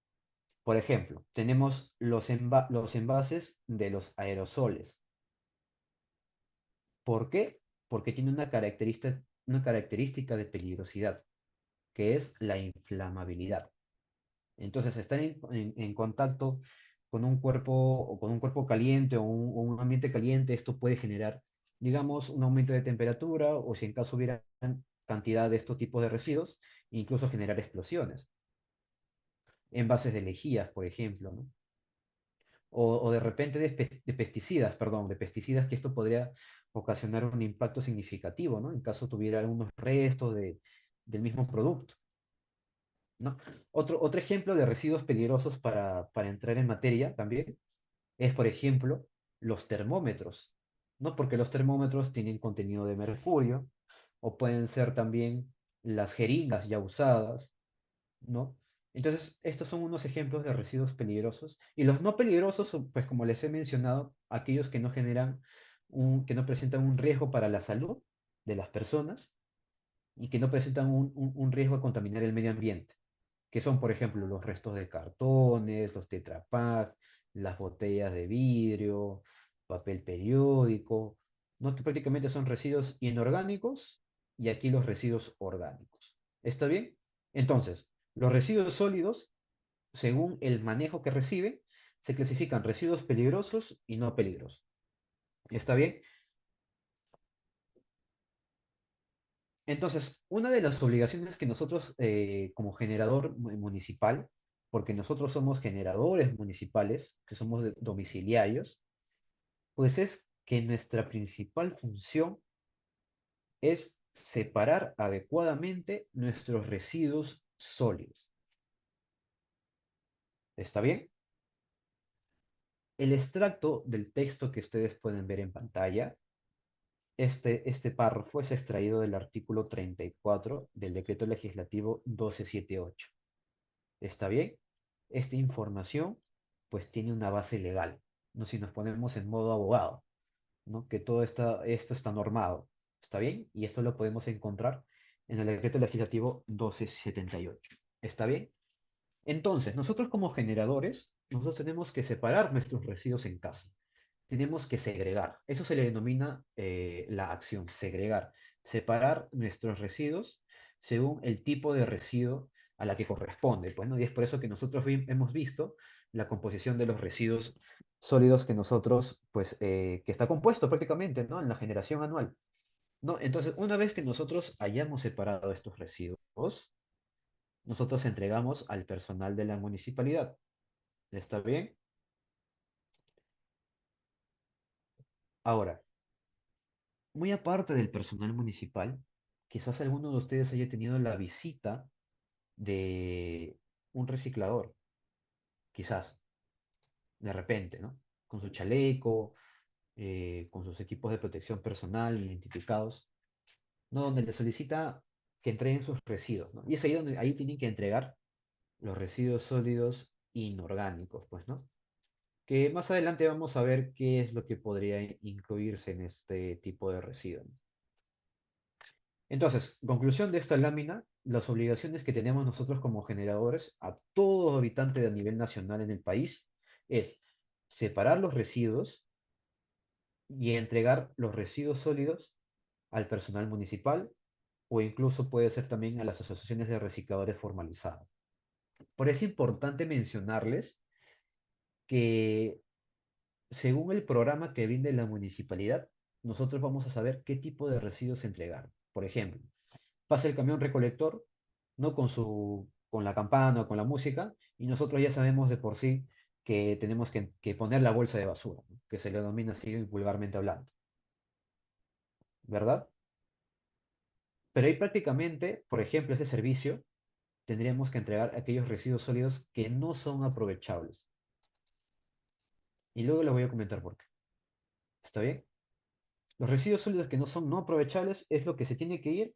por ejemplo, tenemos los envases de los aerosoles. ¿Por qué? Porque tiene una característica de peligrosidad, que es la inflamabilidad. Entonces, estar en contacto con un cuerpo o con un cuerpo caliente o un ambiente caliente, esto puede generar, digamos, un aumento de temperatura o si en caso hubiera cantidad de estos tipos de residuos, incluso generar explosiones. Envases de lejías, por ejemplo, ¿no? O de repente de pesticidas, perdón, de pesticidas que esto podría ocasionar un impacto significativo, ¿no? En caso tuviera algunos restos del mismo producto. ¿No? Otro ejemplo de residuos peligrosos para entrar en materia también es, por ejemplo, los termómetros, ¿no? Porque los termómetros tienen contenido de mercurio, o pueden ser también las jeringas ya usadas, ¿no? Entonces, estos son unos ejemplos de residuos peligrosos. Y los no peligrosos son, pues como les he mencionado, aquellos que no que no presentan un riesgo para la salud de las personas y que no presentan un riesgo de contaminar el medio ambiente que son, por ejemplo, los restos de cartones, los Tetra Pak, las botellas de vidrio, papel periódico, ¿no? Que prácticamente son residuos inorgánicos y aquí los residuos orgánicos. ¿Está bien? Entonces, los residuos sólidos según el manejo que recibe, se clasifican residuos peligrosos y no peligrosos. ¿Está bien? Entonces, una de las obligaciones que nosotros como generador municipal, porque nosotros somos generadores municipales, que somos domiciliarios, pues es que nuestra principal función es separar adecuadamente nuestros residuos sólidos. ¿Está bien? El extracto del texto que ustedes pueden ver en pantalla, este párrafo es extraído del artículo 34 del decreto legislativo 1278. ¿Está bien? Esta información pues tiene una base legal, ¿no? Si nos ponemos en modo abogado, ¿no? Que esto está normado, ¿está bien? Y esto lo podemos encontrar en el decreto legislativo 1278. ¿Está bien? Entonces, nosotros como generadores, nosotros tenemos que separar nuestros residuos en casa. Tenemos que segregar. Eso se le denomina la acción, segregar. Separar nuestros residuos según el tipo de residuo a la que corresponde. Pues, ¿no? Y es por eso que nosotros hemos visto la composición de los residuos sólidos que nosotros, pues, que está compuesto prácticamente, ¿no? En la generación anual. ¿No? Entonces, una vez que nosotros hayamos separado estos residuos, nosotros entregamos al personal de la municipalidad. ¿Está bien? Ahora, muy aparte del personal municipal, quizás alguno de ustedes haya tenido la visita de un reciclador, quizás, de repente, ¿no? Con su chaleco, con sus equipos de protección personal identificados, ¿no? Donde le solicita que entreguen sus residuos, ¿no? Y es ahí donde ahí tienen que entregar los residuos sólidos inorgánicos, pues, ¿no? Que más adelante vamos a ver qué es lo que podría incluirse en este tipo de residuos. Entonces, conclusión de esta lámina, las obligaciones que tenemos nosotros como generadores a todo habitante de nivel nacional en el país es separar los residuos y entregar los residuos sólidos al personal municipal o incluso puede ser también a las asociaciones de recicladores formalizadas. Por eso es importante mencionarles que según el programa que brinde la municipalidad, nosotros vamos a saber qué tipo de residuos entregar. Por ejemplo, pasa el camión recolector, no con la campana o con la música, y nosotros ya sabemos de por sí que tenemos que poner la bolsa de basura, ¿no? Que se le denomina así vulgarmente hablando, ¿verdad? Pero ahí prácticamente, por ejemplo, ese servicio, tendríamos que entregar aquellos residuos sólidos que no son aprovechables. Y luego les voy a comentar por qué. ¿Está bien? Los residuos sólidos que no son no aprovechables es lo que se tiene que ir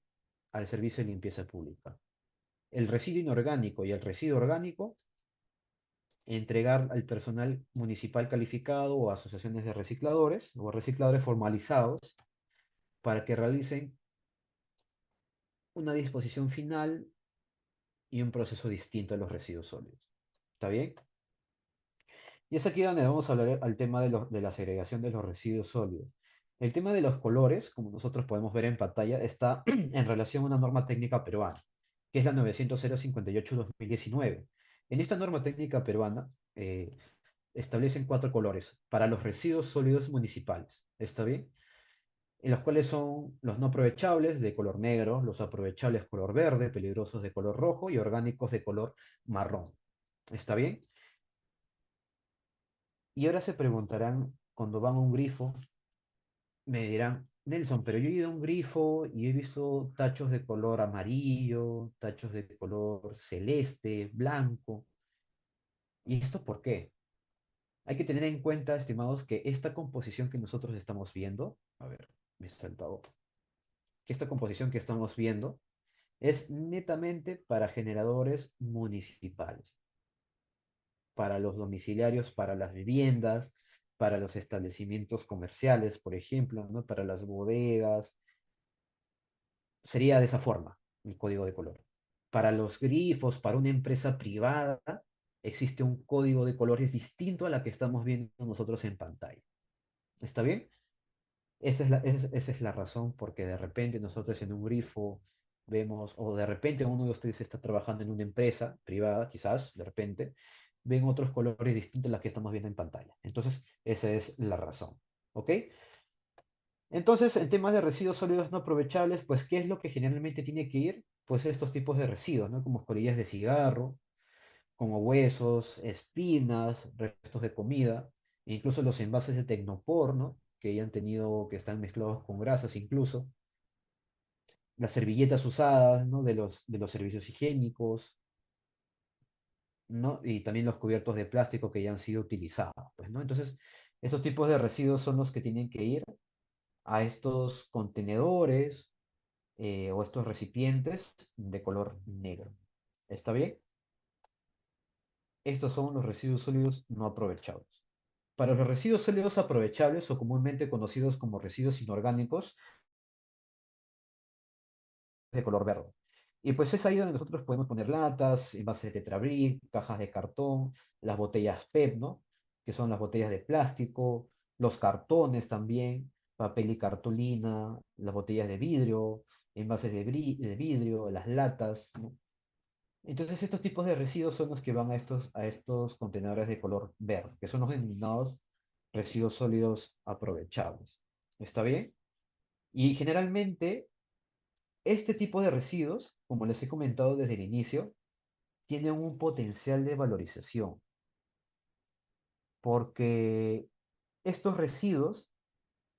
al servicio de limpieza pública. El residuo inorgánico y el residuo orgánico, entregar al personal municipal calificado o asociaciones de recicladores o recicladores formalizados para que realicen una disposición final y un proceso distinto a los residuos sólidos. ¿Está bien? Y es aquí donde vamos a hablar al tema de la segregación de los residuos sólidos. El tema de los colores, como nosotros podemos ver en pantalla, está en relación a una norma técnica peruana, que es la 90058-2019. En esta norma técnica peruana establecen cuatro colores para los residuos sólidos municipales. ¿Está bien? En los cuales son los no aprovechables de color negro, los aprovechables color verde, peligrosos de color rojo y orgánicos de color marrón. ¿Está bien? Y ahora se preguntarán, cuando van a un grifo, me dirán, Nelson, pero yo he ido a un grifo y he visto tachos de color amarillo, tachos de color celeste, blanco. ¿Y esto por qué? Hay que tener en cuenta, estimados, que esta composición que nosotros estamos viendo, a ver, me he saltado, que esta composición que estamos viendo es netamente para generadores municipales, para los domiciliarios, para las viviendas, para los establecimientos comerciales, por ejemplo, ¿no? Para las bodegas. Sería de esa forma el código de color. Para los grifos, para una empresa privada, existe un código de colores distinto a la que estamos viendo nosotros en pantalla. ¿Está bien? Esa es la razón porque de repente nosotros en un grifo vemos, o de repente uno de ustedes está trabajando en una empresa privada, quizás, de repente, ven otros colores distintos a los que estamos viendo en pantalla. Entonces, esa es la razón. ¿Ok? Entonces, en temas de residuos sólidos no aprovechables, pues, ¿qué es lo que generalmente tiene que ir? Pues estos tipos de residuos, ¿no? Como colillas de cigarro, como huesos, espinas, restos de comida, e incluso los envases de tecnopor, ¿no? Que hayan tenido, que están mezclados con grasas incluso, las servilletas usadas, ¿no? De los servicios higiénicos, ¿no? Y también los cubiertos de plástico que ya han sido utilizados, pues, ¿no? Entonces, estos tipos de residuos son los que tienen que ir a estos contenedores o estos recipientes de color negro. ¿Está bien? Estos son los residuos sólidos no aprovechables. Para los residuos sólidos aprovechables o comúnmente conocidos como residuos inorgánicos de color verde. Y pues es ahí donde nosotros podemos poner latas, envases de Tetrabric, cajas de cartón, las botellas PET, ¿no? Que son las botellas de plástico, los cartones también, papel y cartulina, las botellas de vidrio, envases de vidrio, las latas, ¿no? Entonces estos tipos de residuos son los que van a estos contenedores de color verde, que son los denominados residuos sólidos aprovechables. ¿Está bien? Y generalmente este tipo de residuos, como les he comentado desde el inicio, tienen un potencial de valorización, porque estos residuos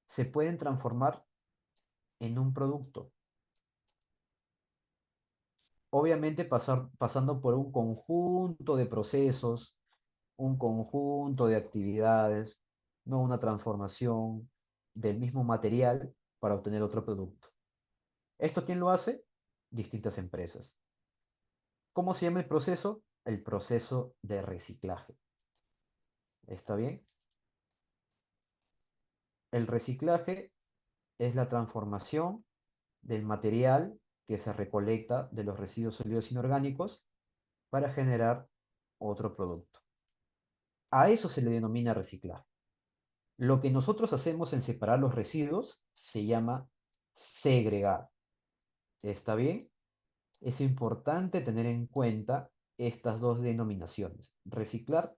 se pueden transformar en un producto. Obviamente pasando por un conjunto de procesos, un conjunto de actividades, no una transformación del mismo material para obtener otro producto. ¿Esto quién lo hace? Distintas empresas. ¿Cómo se llama el proceso? El proceso de reciclaje. ¿Está bien? El reciclaje es la transformación del material que se recolecta de los residuos sólidos inorgánicos para generar otro producto. A eso se le denomina reciclaje. Lo que nosotros hacemos en separar los residuos se llama segregar. ¿Está bien? Es importante tener en cuenta estas dos denominaciones, reciclar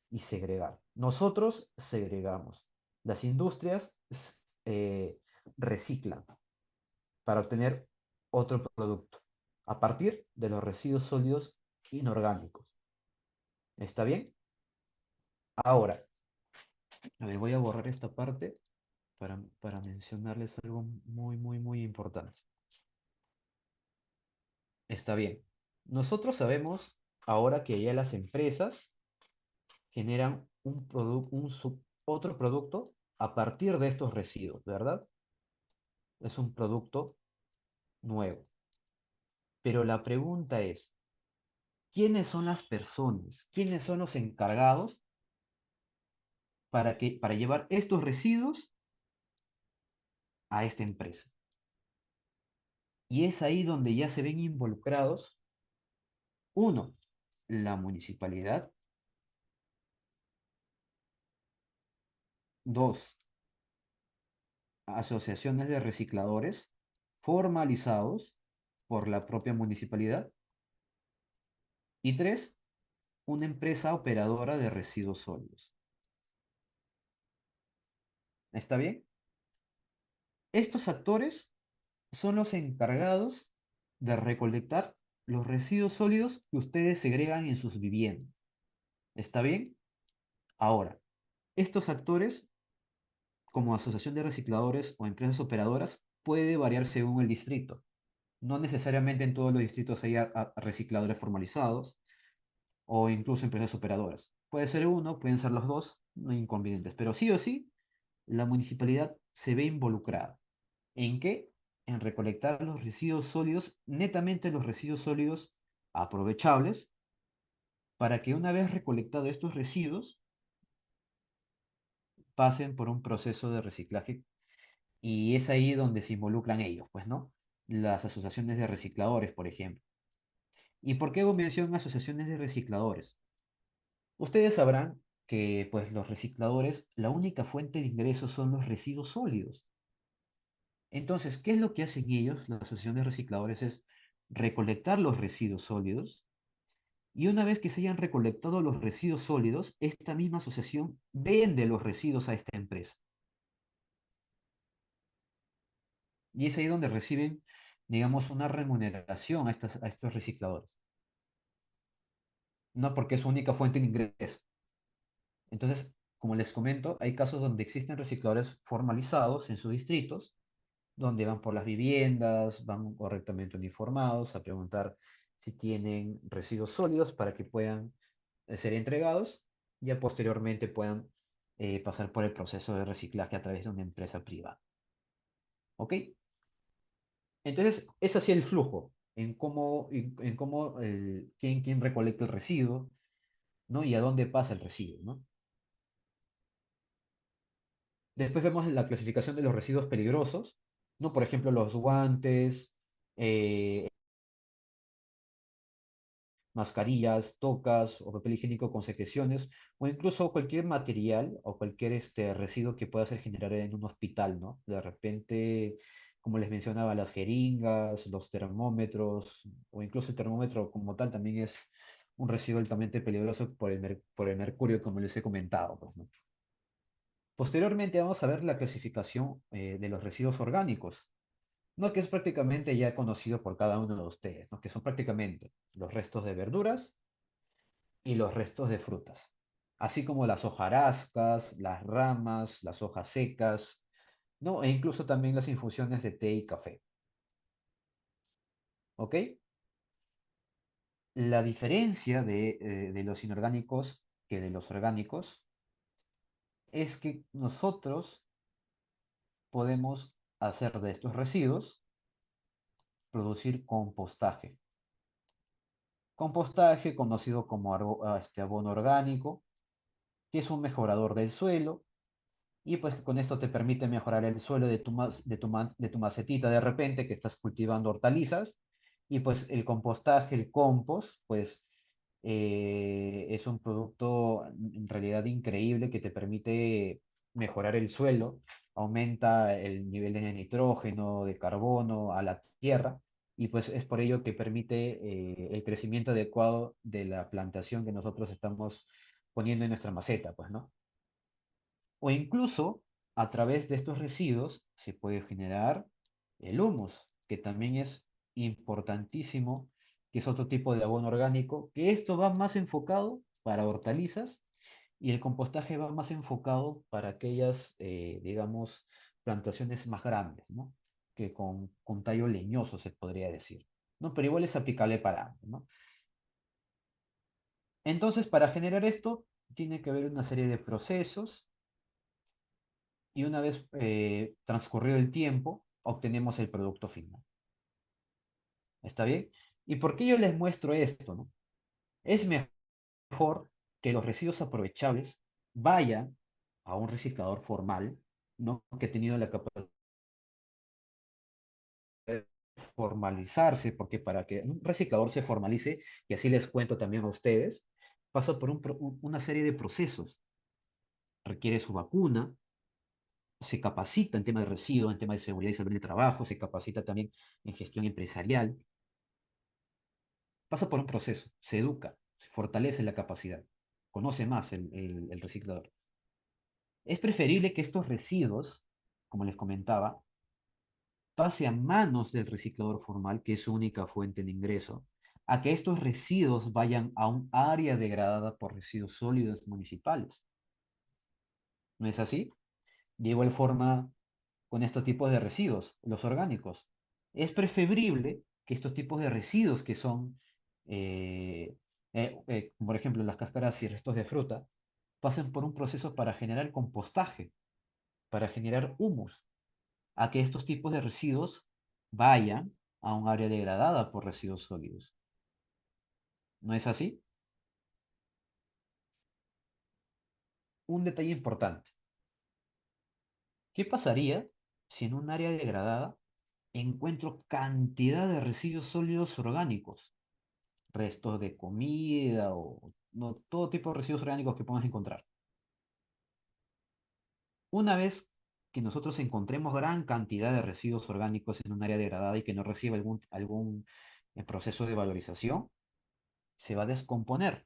y segregar. Nosotros segregamos. Las industrias eh, reciclan para obtener otro producto a partir de los residuos sólidos inorgánicos. ¿Está bien? Ahora, a ver, voy a borrar esta parte para mencionarles algo muy, muy, muy importante. Está bien. Nosotros sabemos ahora que ya las empresas generan otro producto a partir de estos residuos, ¿verdad? Es un producto nuevo. Pero la pregunta es, ¿quiénes son las personas? ¿Quiénes son los encargados para llevar estos residuos a esta empresa? Y es ahí donde ya se ven involucrados, uno, la municipalidad, dos, asociaciones de recicladores formalizados por la propia municipalidad, y tres, una empresa operadora de residuos sólidos. ¿Está bien? Estos actores son los encargados de recolectar los residuos sólidos que ustedes segregan en sus viviendas. ¿Está bien? Ahora, estos actores, como asociación de recicladores o empresas operadoras, puede variar según el distrito. No necesariamente en todos los distritos haya recicladores formalizados o incluso empresas operadoras. Puede ser uno, pueden ser los dos, no hay inconvenientes, pero sí o sí, la municipalidad se ve involucrada. ¿En qué? En recolectar los residuos sólidos, netamente los residuos sólidos aprovechables, para que una vez recolectados estos residuos, pasen por un proceso de reciclaje. Y es ahí donde se involucran ellos, pues, ¿no? Las asociaciones de recicladores, por ejemplo. ¿Y por qué hago mención a asociaciones de recicladores? Ustedes sabrán que, pues, los recicladores, la única fuente de ingresos son los residuos sólidos. Entonces, ¿qué es lo que hacen ellos? La Asociación de Recicladores es recolectar los residuos sólidos y una vez que se hayan recolectado los residuos sólidos, esta misma asociación vende los residuos a esta empresa. Y es ahí donde reciben, digamos, una remuneración a estos recicladores. No porque es su única fuente de ingreso. Entonces, como les comento, hay casos donde existen recicladores formalizados en sus distritos, donde van por las viviendas, van correctamente uniformados a preguntar si tienen residuos sólidos para que puedan ser entregados y ya posteriormente puedan pasar por el proceso de reciclaje a través de una empresa privada. ¿Ok? Entonces, es así el flujo, en cómo quién recolecta el residuo, ¿no? Y a dónde pasa el residuo, ¿no? Después vemos la clasificación de los residuos peligrosos, ¿no? Por ejemplo, los guantes, eh, mascarillas, tocas o papel higiénico con secreciones, o incluso cualquier material o cualquier residuo que pueda ser generado en un hospital, ¿no? De repente, como les mencionaba, las jeringas, los termómetros, o incluso el termómetro como tal también es un residuo altamente peligroso por el mercurio, como les he comentado, pues, ¿no? Posteriormente vamos a ver la clasificación de los residuos orgánicos, ¿no? Que es prácticamente ya conocido por cada uno de ustedes, ¿no? Que son prácticamente los restos de verduras y los restos de frutas, así como las hojarascas, las ramas, las hojas secas, ¿no? E incluso también las infusiones de té y café, ¿ok? La diferencia de los inorgánicos que de los orgánicos es que nosotros podemos hacer de estos residuos producir compostaje. Compostaje conocido como abono orgánico, que es un mejorador del suelo y pues con esto te permite mejorar el suelo de tu macetita de repente que estás cultivando hortalizas y pues el compostaje, el compost, pues es un producto en realidad increíble que te permite mejorar el suelo, aumenta el nivel de nitrógeno, de carbono a la tierra y pues es por ello que permite el crecimiento adecuado de la plantación que nosotros estamos poniendo en nuestra maceta, pues, ¿no? O incluso a través de estos residuos se puede generar el humus, que también es importantísimo, que es otro tipo de abono orgánico, que esto va más enfocado para hortalizas y el compostaje va más enfocado para aquellas, digamos, plantaciones más grandes, ¿no? Que con tallo leñoso se podría decir, ¿no? Pero igual es aplicable para ambos, ¿no? Entonces, para generar esto, tiene que haber una serie de procesos y una vez transcurrido el tiempo, obtenemos el producto final. ¿Está bien? ¿Y por qué yo les muestro esto, no? Es mejor que los residuos aprovechables vayan a un reciclador formal, ¿no? Que ha tenido la capacidad de formalizarse, porque para que un reciclador se formalice, y así les cuento también a ustedes, pasa por una serie de procesos. Requiere su vacuna, se capacita en tema de residuos, en tema de seguridad y salud del trabajo, se capacita también en gestión empresarial, pasa por un proceso, se educa, se fortalece la capacidad, conoce más el reciclador. Es preferible que estos residuos, como les comentaba, pase a manos del reciclador formal, que es su única fuente de ingreso, a que estos residuos vayan a un área degradada por residuos sólidos municipales. ¿No es así? De igual forma, con estos tipos de residuos, los orgánicos. Es preferible que estos tipos de residuos que son, eh, por ejemplo, las cáscaras y restos de fruta, pasen por un proceso para generar compostaje, para generar humus, a que estos tipos de residuos vayan a un área degradada por residuos sólidos. ¿No es así? Un detalle importante. ¿Qué pasaría si en un área degradada encuentro cantidad de residuos sólidos orgánicos? Restos de comida o no, todo tipo de residuos orgánicos que puedas encontrar. Una vez que nosotros encontremos gran cantidad de residuos orgánicos en un área degradada y que no reciba algún proceso de valorización, se va a descomponer.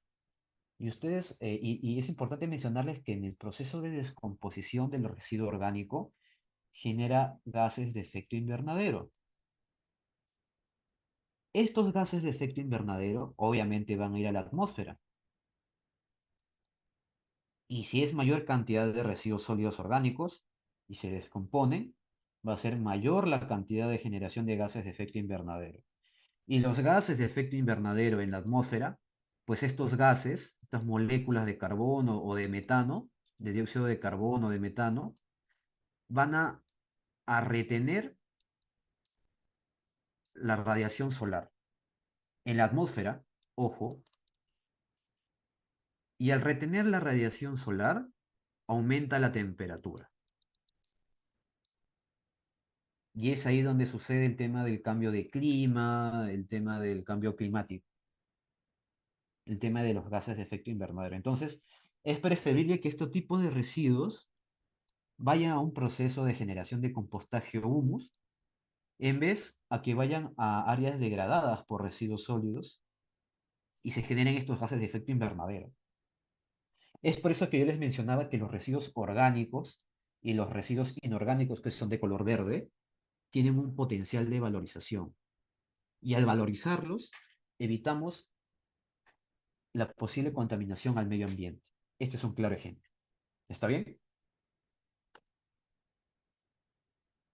Y ustedes, y es importante mencionarles que en el proceso de descomposición del residuo orgánico genera gases de efecto invernadero. Estos gases de efecto invernadero obviamente van a ir a la atmósfera. Y si es mayor cantidad de residuos sólidos orgánicos y se descomponen, va a ser mayor la cantidad de generación de gases de efecto invernadero. Y los gases de efecto invernadero en la atmósfera, pues estos gases, estas moléculas de carbono o de metano, de dióxido de carbono o de metano, van a retener la radiación solar en la atmósfera, ojo, y al retener la radiación solar, aumenta la temperatura. Y es ahí donde sucede el tema del cambio de clima, el tema del cambio climático, el tema de los gases de efecto invernadero. Entonces, es preferible que estos tipos de residuos vayan a un proceso de generación de compostaje o humus, en vez a que vayan a áreas degradadas por residuos sólidos y se generen estos gases de efecto invernadero. Es por eso que yo les mencionaba que los residuos orgánicos y los residuos inorgánicos, que son de color verde, tienen un potencial de valorización. Y al valorizarlos, evitamos la posible contaminación al medio ambiente. Este es un claro ejemplo. ¿Está bien?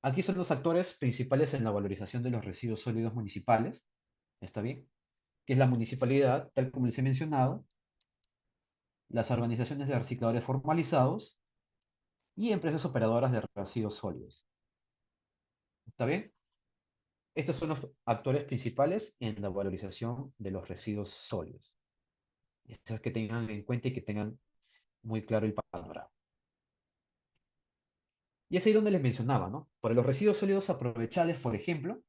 Aquí son los actores principales en la valorización de los residuos sólidos municipales. ¿Está bien? Que es la municipalidad, tal como les he mencionado, las organizaciones de recicladores formalizados y empresas operadoras de residuos sólidos. ¿Está bien? Estos son los actores principales en la valorización de los residuos sólidos. Esto es que tengan en cuenta y que tengan muy claro el panorama. Y es ahí donde les mencionaba, ¿no? Por los residuos sólidos aprovechables, por ejemplo,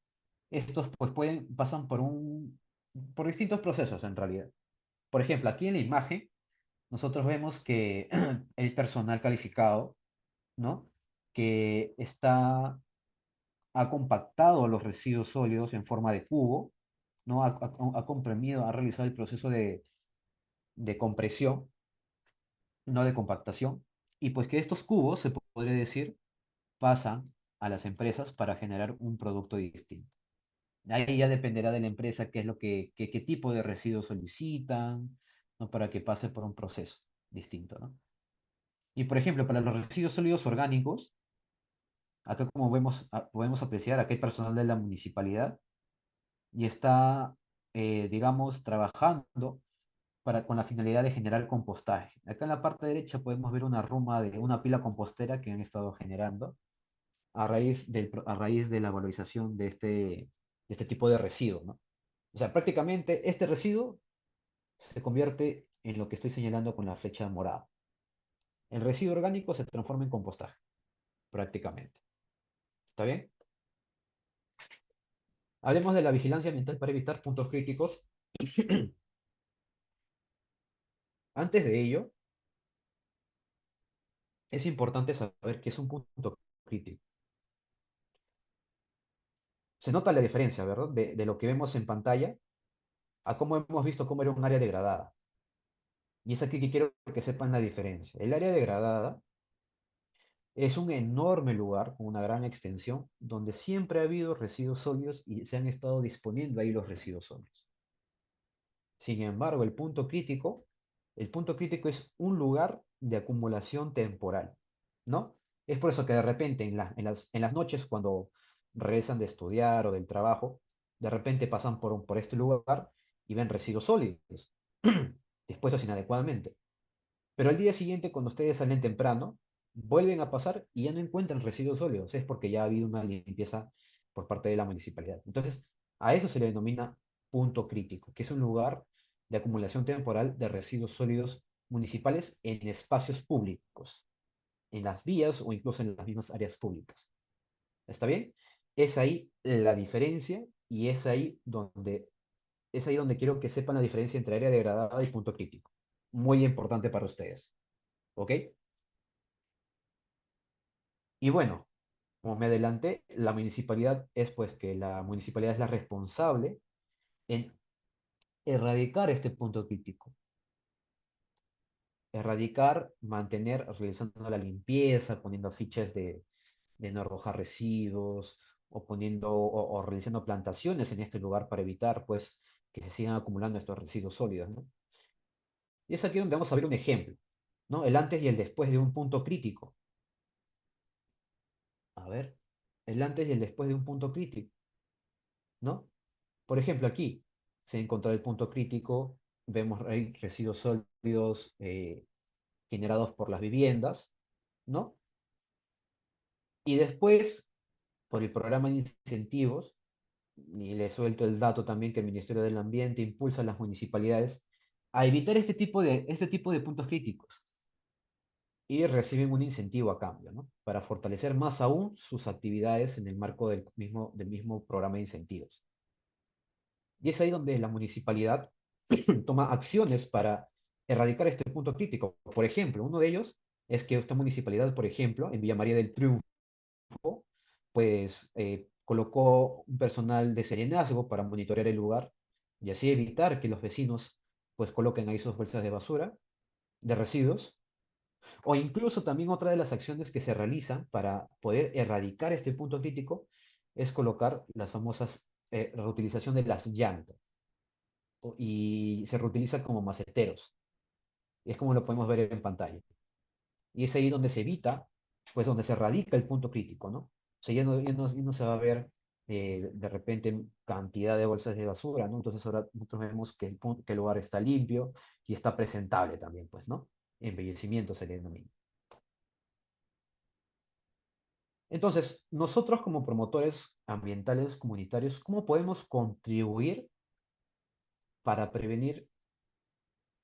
estos pues pasan por distintos procesos en realidad. Por ejemplo, aquí en la imagen, nosotros vemos que el personal calificado, ¿no? Que ha compactado los residuos sólidos en forma de cubo, ¿no? Ha comprimido, ha realizado el proceso de compresión, no de compactación, y pues que estos cubos, se podría decir, pasan a las empresas para generar un producto distinto. Ahí ya dependerá de la empresa qué es qué tipo de residuos solicitan, ¿no? Para que pase por un proceso distinto, ¿no? Y por ejemplo, para los residuos sólidos orgánicos, acá como podemos apreciar, acá hay personal de la municipalidad y está, digamos, trabajando con la finalidad de generar compostaje. Acá en la parte derecha podemos ver una ruma de una pila compostera que han estado generando a raíz de la valorización de este tipo de residuo, ¿no? O sea, prácticamente este residuo se convierte en lo que estoy señalando con la flecha morada. El residuo orgánico se transforma en compostaje, prácticamente. ¿Está bien? Hablemos de la vigilancia ambiental para evitar puntos críticos. Antes de ello, es importante saber qué es un punto crítico. Se nota la diferencia, ¿verdad? De lo que vemos en pantalla a cómo hemos visto cómo era un área degradada. Y es aquí que quiero que sepan la diferencia. El área degradada es un enorme lugar con una gran extensión donde siempre ha habido residuos sólidos y se han estado disponiendo ahí los residuos sólidos. Sin embargo, el punto crítico es un lugar de acumulación temporal, ¿no? Es por eso que de repente en las noches cuando regresan de estudiar o del trabajo, de repente pasan por este lugar y ven residuos sólidos, dispuestos inadecuadamente. Pero al día siguiente, cuando ustedes salen temprano, vuelven a pasar y ya no encuentran residuos sólidos. Es porque ya ha habido una limpieza por parte de la municipalidad. Entonces, a eso se le denomina punto crítico, que es un lugar de acumulación temporal de residuos sólidos municipales en espacios públicos, en las vías o incluso en las mismas áreas públicas. ¿Está bien? Es ahí la diferencia y es ahí donde quiero que sepan la diferencia entre área degradada y punto crítico. Muy importante para ustedes. ¿Ok? Y bueno, como me adelanté, la municipalidad es pues que la municipalidad es la responsable en erradicar este punto crítico. Erradicar, mantener, realizando la limpieza, poniendo fichas de no arrojar residuos, o realizando plantaciones en este lugar para evitar pues que se sigan acumulando estos residuos sólidos, ¿no? Y es aquí donde vamos a ver un ejemplo, ¿no? El antes y el después de un punto crítico. A ver, el antes y el después de un punto crítico, ¿no? Por ejemplo, aquí se encontró el punto crítico, vemos ahí residuos sólidos generados por las viviendas, ¿no? Y después, por el programa de incentivos, y le suelto el dato también que el Ministerio del Ambiente impulsa a las municipalidades a evitar este tipo de puntos críticos y reciben un incentivo a cambio, ¿no? Para fortalecer más aún sus actividades en el marco del mismo programa de incentivos. Y es ahí donde la municipalidad toma acciones para erradicar este punto crítico. Por ejemplo, uno de ellos es que esta municipalidad, por ejemplo, en Villa María del Triunfo, pues colocó un personal de serenazgo para monitorear el lugar y así evitar que los vecinos pues coloquen ahí sus bolsas de basura, de residuos, o incluso también otra de las acciones que se realizan para poder erradicar este punto crítico es colocar las famosas reutilización de las llantas y se reutiliza como maceteros. Y es como lo podemos ver en pantalla. Y es ahí donde se evita, pues donde se radica el punto crítico, ¿no? O sea, ya no se va a ver de repente cantidad de bolsas de basura, ¿no? Entonces ahora nosotros vemos que el lugar está limpio y está presentable también, pues, ¿no? Embellecimiento se le denomina. Entonces, nosotros como promotores ambientales comunitarios, ¿cómo podemos contribuir para prevenir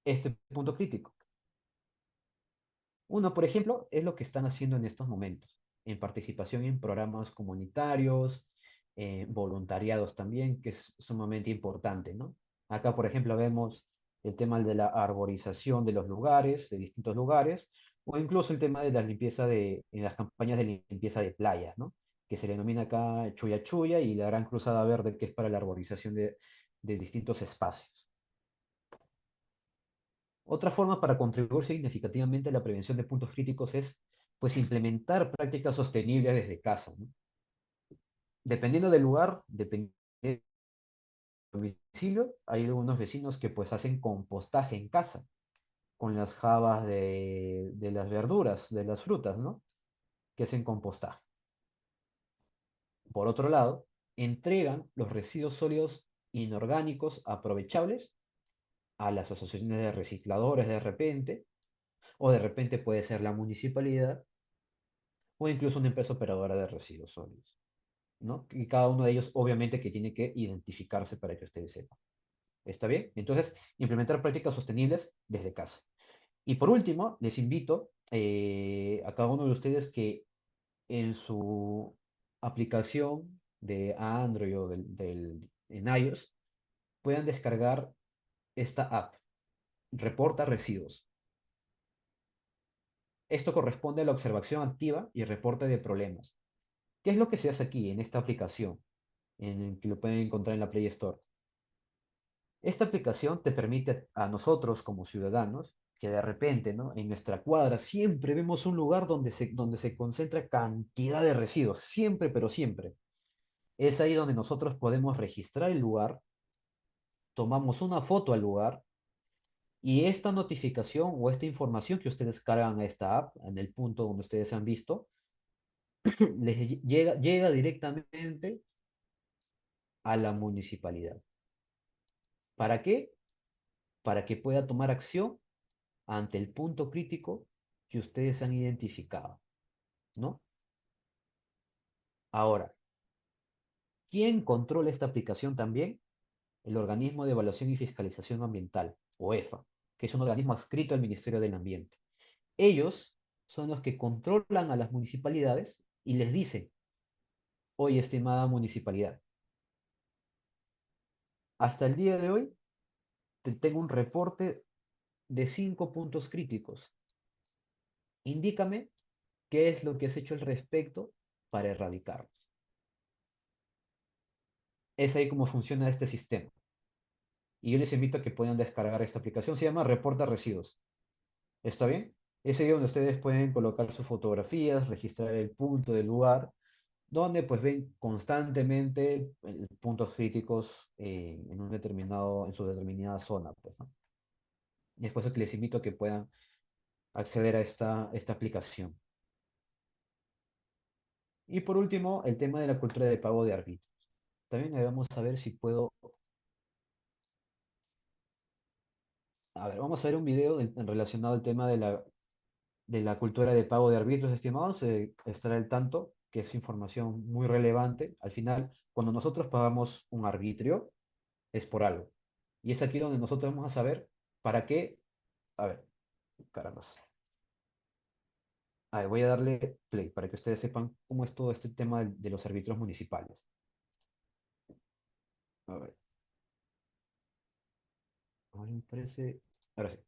este punto crítico? Uno, por ejemplo, es lo que están haciendo en estos momentos, en participación en programas comunitarios, voluntariados también, que es sumamente importante, ¿no? Acá, por ejemplo, vemos el tema de la arborización de los lugares, de distintos lugares, o incluso el tema de la limpieza en las campañas de limpieza de playas, ¿no? Que se le denomina acá Chuya Chuya y la Gran Cruzada Verde, que es para la arborización de distintos espacios. Otra forma para contribuir significativamente a la prevención de puntos críticos es, pues, implementar prácticas sostenibles desde casa, ¿no? Dependiendo del lugar, dependiendo del domicilio, hay algunos vecinos que, pues, hacen compostaje en casa, con las jabas de las verduras, de las frutas, ¿no? Que hacen compostaje. Por otro lado, entregan los residuos sólidos inorgánicos aprovechables a las asociaciones de recicladores de repente, o de repente puede ser la municipalidad o incluso una empresa operadora de residuos sólidos, ¿no? Y cada uno de ellos obviamente que tiene que identificarse para que ustedes sepan. ¿Está bien? Entonces, implementar prácticas sostenibles desde casa. Y por último, les invito a cada uno de ustedes que en su aplicación de Android o en iOS puedan descargar esta app, Reporta Residuos. Esto corresponde a la observación activa y reporte de problemas. ¿Qué es lo que se hace aquí en esta aplicación? En el que lo pueden encontrar en la Play Store. Esta aplicación te permite a nosotros como ciudadanos que de repente, ¿no? En nuestra cuadra siempre vemos un lugar donde se concentra cantidad de residuos, siempre, pero siempre. Es ahí donde nosotros podemos registrar el lugar, tomamos una foto al lugar y esta notificación o esta información que ustedes cargan a esta app, en el punto donde ustedes han visto, llega directamente a la municipalidad. ¿Para qué? Para que pueda tomar acción ante el punto crítico que ustedes han identificado, ¿no? Ahora, ¿quién controla esta aplicación también? El Organismo de Evaluación y Fiscalización Ambiental, o EFA, que es un organismo adscrito al Ministerio del Ambiente. Ellos son los que controlan a las municipalidades y les dicen, oye, estimada municipalidad, hasta el día de hoy te tengo un reporte de 5 puntos críticos. Indícame qué es lo que has hecho al respecto para erradicarlos. Es ahí como funciona este sistema. Y yo les invito a que puedan descargar esta aplicación. Se llama Reporta Residuos. ¿Está bien? Es ahí donde ustedes pueden colocar sus fotografías, registrar el punto del lugar, donde pues ven constantemente puntos críticos en un determinado, en su determinada zona, pues, ¿no? Y es por eso que les invito a que puedan acceder a esta aplicación. Y por último, el tema de la cultura de pago de arbitrios. También vamos a ver si puedo. A ver, vamos a ver un video relacionado al tema de la cultura de pago de arbitrios, estimados. Estará al tanto, que es información muy relevante. Al final, cuando nosotros pagamos un arbitrio, es por algo. Y es aquí donde nosotros vamos a saber para qué. A ver, caramba. A ver, voy a darle play para que ustedes sepan cómo es todo este tema de los árbitros municipales. A ver, ahora me parece. Ahora sí.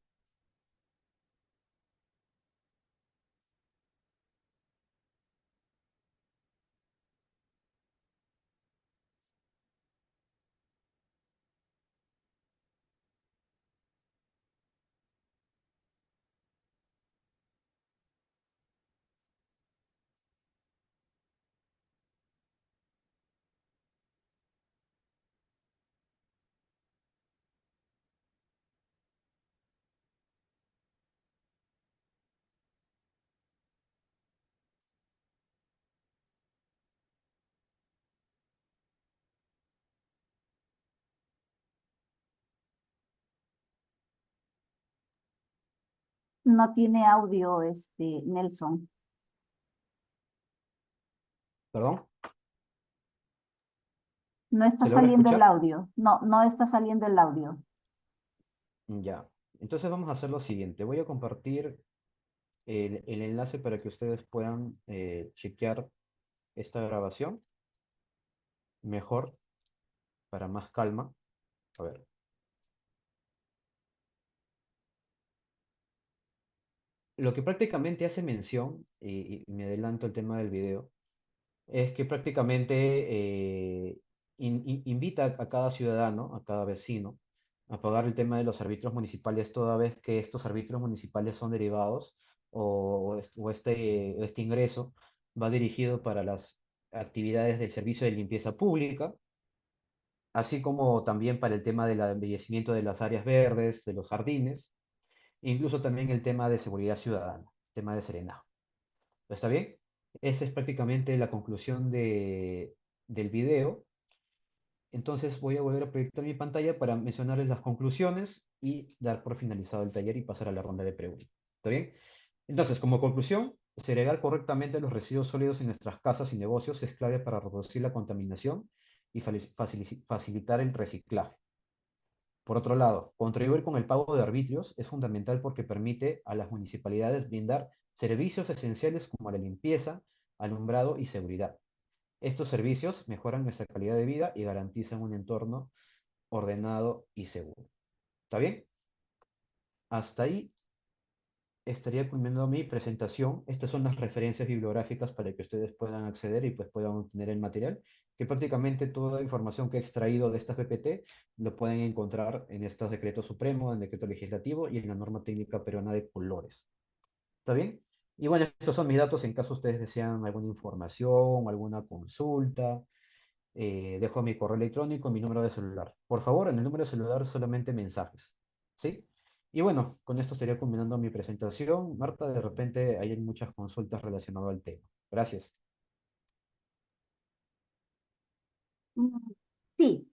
No tiene audio, Nelson. ¿Perdón? No está ¿Se logra saliendo el escuchar? audio. No, no está saliendo el audio. Ya. Entonces vamos a hacer lo siguiente. Voy a compartir el enlace para que ustedes puedan chequear esta grabación mejor, para más calma. A ver. Lo que prácticamente hace mención, y me adelanto el tema del video, es que prácticamente invita a cada ciudadano, a cada vecino, a pagar el tema de los arbitrios municipales toda vez que estos arbitrios municipales son derivados o este ingreso va dirigido para las actividades del servicio de limpieza pública, así como también para el tema del embellecimiento de las áreas verdes, de los jardines, e incluso también el tema de seguridad ciudadana, tema de serenazgo. ¿Está bien? Esa es prácticamente la conclusión del video. Entonces voy a volver a proyectar mi pantalla para mencionarles las conclusiones y dar por finalizado el taller y pasar a la ronda de preguntas. ¿Está bien? Entonces, como conclusión, segregar correctamente los residuos sólidos en nuestras casas y negocios es clave para reducir la contaminación y facilitar el reciclaje. Por otro lado, contribuir con el pago de arbitrios es fundamental porque permite a las municipalidades brindar servicios esenciales como la limpieza, alumbrado y seguridad. Estos servicios mejoran nuestra calidad de vida y garantizan un entorno ordenado y seguro. ¿Está bien? Hasta ahí estaría culminando mi presentación. Estas son las referencias bibliográficas para que ustedes puedan acceder y pues puedan obtener el material, que prácticamente toda la información que he extraído de esta PPT lo pueden encontrar en este decreto supremo, en el decreto legislativo y en la norma técnica peruana de colores. ¿Está bien? Y bueno, estos son mis datos en caso ustedes desean alguna información o alguna consulta. Dejo mi correo electrónico, mi número de celular. Por favor, en el número de celular solamente mensajes. ¿Sí? Y bueno, con esto estaría culminando mi presentación. Marta, de repente hay muchas consultas relacionadas al tema. Gracias. Mm, Sí,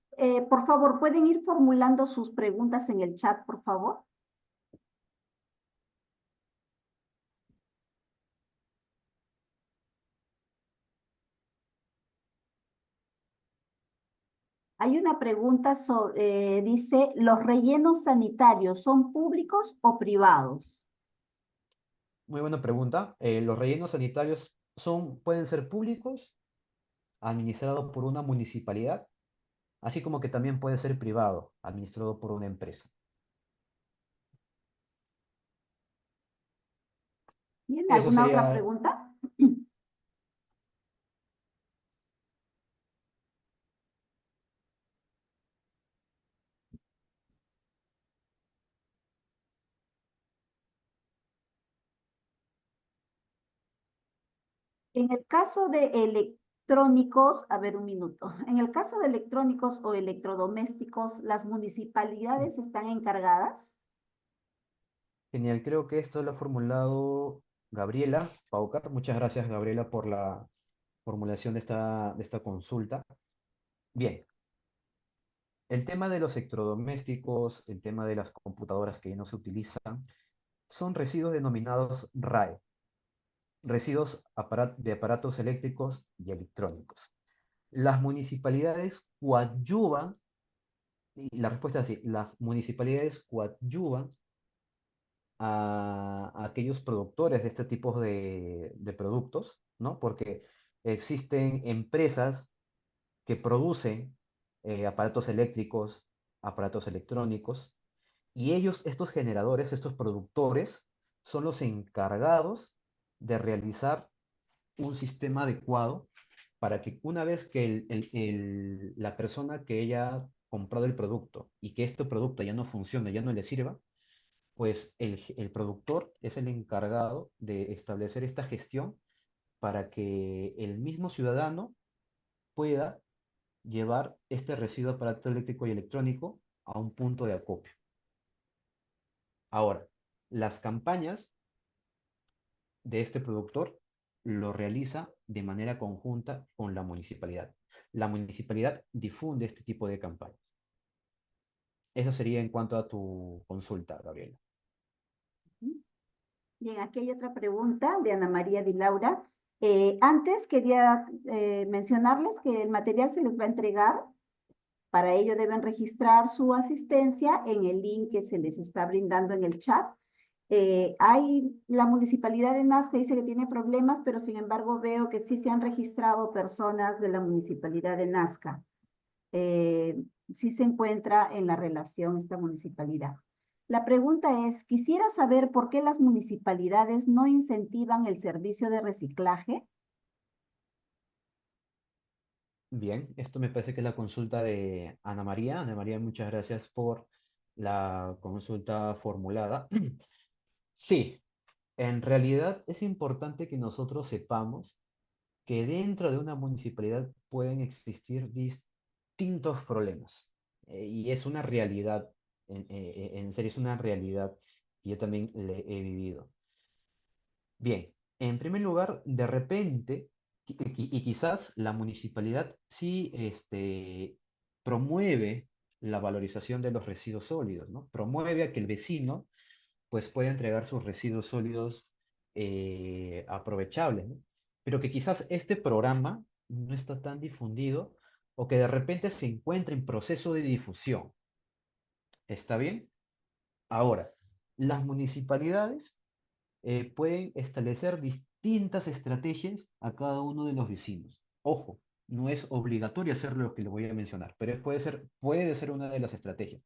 por favor, ¿pueden ir formulando sus preguntas en el chat, por favor? Hay una pregunta sobre, dice, ¿los rellenos sanitarios son públicos o privados? Muy buena pregunta. Los rellenos sanitarios pueden ser públicos, administrados por una municipalidad, así como que también puede ser privado, administrado por una empresa. ¿Tiene Eso alguna otra sería. pregunta? En el caso de electrónicos, a ver un minuto, en el caso de electrónicos o electrodomésticos, ¿las municipalidades están encargadas? Genial, creo que esto lo ha formulado Gabriela Paucar. Muchas gracias, Gabriela, por la formulación de esta consulta. Bien, el tema de los electrodomésticos, el tema de las computadoras que ya no se utilizan, son residuos denominados RAE, residuos de aparatos eléctricos y electrónicos. Las municipalidades coadyuvan, y la respuesta es así, las municipalidades coadyuvan a aquellos productores de este tipo de productos, ¿no? Porque existen empresas que producen aparatos eléctricos, aparatos electrónicos, y ellos, estos generadores, estos productores, son los encargados de realizar un sistema adecuado para que una vez que la persona que haya comprado el producto y que este producto ya no funcione, ya no le sirva, pues el productor es el encargado de establecer esta gestión para que el mismo ciudadano pueda llevar este residuo de aparato eléctrico y electrónico a un punto de acopio. Ahora, las campañas de este productor lo realiza de manera conjunta con la municipalidad. La municipalidad difunde este tipo de campañas. Eso sería en cuanto a tu consulta, Gabriela. Bien, aquí hay otra pregunta de Ana María Di Laura. Antes quería mencionarles que el material se les va a entregar. Para ello deben registrar su asistencia en el link que se les está brindando en el chat. La municipalidad de Nazca dice que tiene problemas, pero sin embargo veo que sí se han registrado personas de la municipalidad de Nazca. Sí se encuentra en la relación esta municipalidad. La pregunta es, quisiera saber por qué las municipalidades no incentivan el servicio de reciclaje. Bien, esto me parece que es la consulta de Ana María. Ana María, muchas gracias por la consulta formulada. Sí, en realidad es importante que nosotros sepamos que dentro de una municipalidad pueden existir distintos problemas. Y es una realidad, en serio, es una realidad que yo también le he vivido. Bien, en primer lugar, de repente, y quizás la municipalidad sí promueve la valorización de los residuos sólidos, ¿no? Promueve a que el vecino pues pueda entregar sus residuos sólidos aprovechables, ¿no? Pero que quizás este programa no está tan difundido o que de repente se encuentra en proceso de difusión. ¿Está bien? Ahora, las municipalidades pueden establecer distintas estrategias a cada uno de los vecinos. Ojo, no es obligatorio hacer lo que le voy a mencionar, pero puede ser una de las estrategias.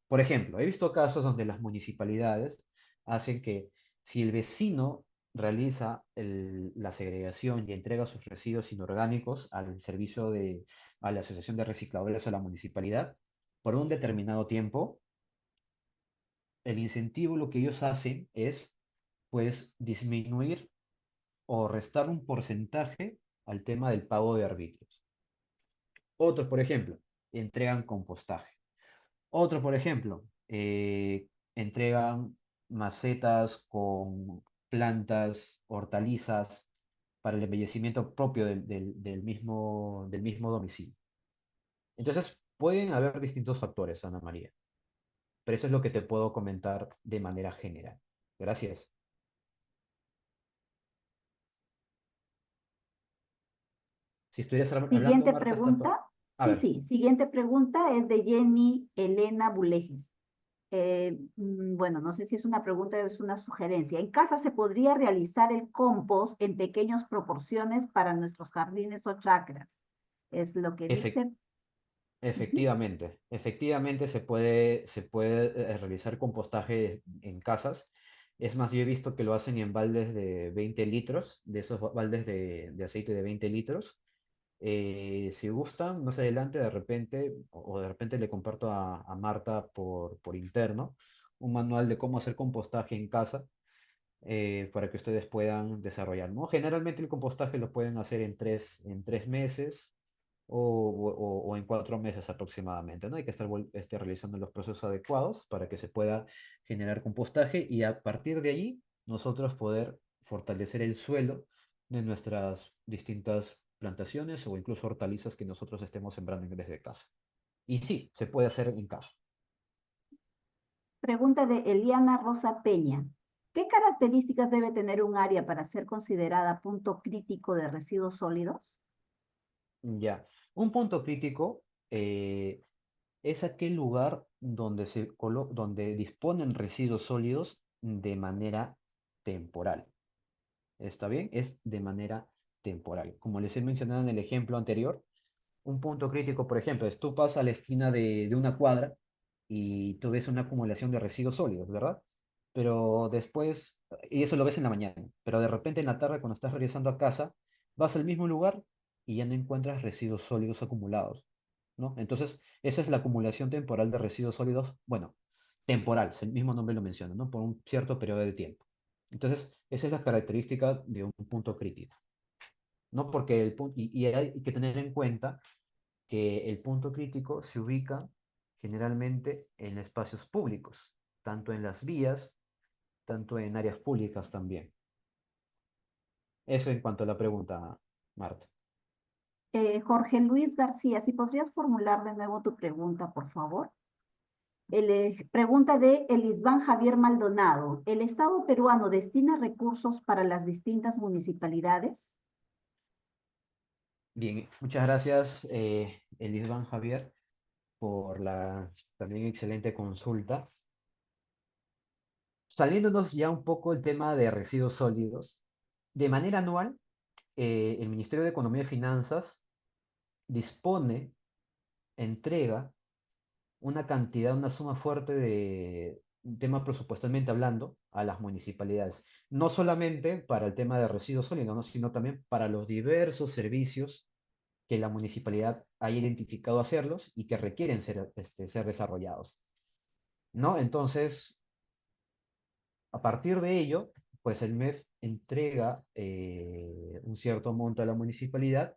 Por ejemplo, he visto casos donde las municipalidades hacen que si el vecino realiza la segregación y entrega sus residuos inorgánicos al servicio a la Asociación de Recicladores o a la municipalidad, por un determinado tiempo, el incentivo lo que ellos hacen es pues disminuir o restar un porcentaje al tema del pago de arbitrios. Otros, por ejemplo, entregan compostaje. Otros, por ejemplo, entregan macetas con plantas, hortalizas para el embellecimiento propio del mismo domicilio. Entonces, pueden haber distintos factores, Ana María, pero eso es lo que te puedo comentar de manera general. Gracias. Si estuvieras hablando, Siguiente Marta, pregunta. a Sí, ver, sí. Siguiente pregunta es de Jenny Elena Bulejes. Bueno, no sé si es una pregunta o es una sugerencia. En casa se podría realizar el compost en pequeñas proporciones para nuestros jardines o chacras. Es lo que efectivamente. dice. Ujú. Efectivamente se puede realizar compostaje en casas. Es más, yo he visto que lo hacen en baldes de 20 litros, de esos baldes de aceite de 20 litros. Si gustan, más adelante de repente, o de repente le comparto a Marta por interno un manual de cómo hacer compostaje en casa para que ustedes puedan desarrollar, ¿no? Generalmente el compostaje lo pueden hacer en 3 meses o en 4 meses aproximadamente, ¿no? Hay que estar realizando los procesos adecuados para que se pueda generar compostaje y a partir de allí nosotros poder fortalecer el suelo de nuestras distintas plantaciones o incluso hortalizas que nosotros estemos sembrando desde casa. Y sí, se puede hacer en casa. Pregunta de Eliana Rosa Peña. ¿Qué características debe tener un área para ser considerada punto crítico de residuos sólidos? Ya. Un punto crítico es aquel lugar donde donde disponen residuos sólidos de manera temporal. ¿Está bien? Es de manera temporal. Como les he mencionado en el ejemplo anterior, un punto crítico, por ejemplo, es tú pasas a la esquina de una cuadra y tú ves una acumulación de residuos sólidos, ¿verdad? Pero después, y eso lo ves en la mañana, pero de repente en la tarde cuando estás regresando a casa, vas al mismo lugar y ya no encuentras residuos sólidos acumulados, ¿no? Entonces, esa es la acumulación temporal de residuos sólidos, bueno, temporal, el mismo nombre lo menciona, ¿no? Por un cierto periodo de tiempo. Entonces, esa es la característica de un punto crítico, ¿no? Porque y hay que tener en cuenta que el punto crítico se ubica generalmente en espacios públicos, tanto en las vías, tanto en áreas públicas también. Eso en cuanto a la pregunta, Marta. Jorge Luis García, si podrías formular de nuevo tu pregunta, por favor. Pregunta de Elisban Javier Maldonado. ¿El Estado peruano destina recursos para las distintas municipalidades? Bien, muchas gracias, Elisban Javier, por la también excelente consulta. Saliéndonos ya un poco el tema de residuos sólidos, de manera anual, el Ministerio de Economía y Finanzas dispone, entrega una cantidad, una suma fuerte de tema presupuestalmente hablando a las municipalidades. No solamente para el tema de residuos sólidos, ¿no? Sino también para los diversos servicios que la municipalidad haya identificado hacerlos y que requieren ser desarrollados, ¿no? Entonces, a partir de ello, pues el MEF entrega un cierto monto a la municipalidad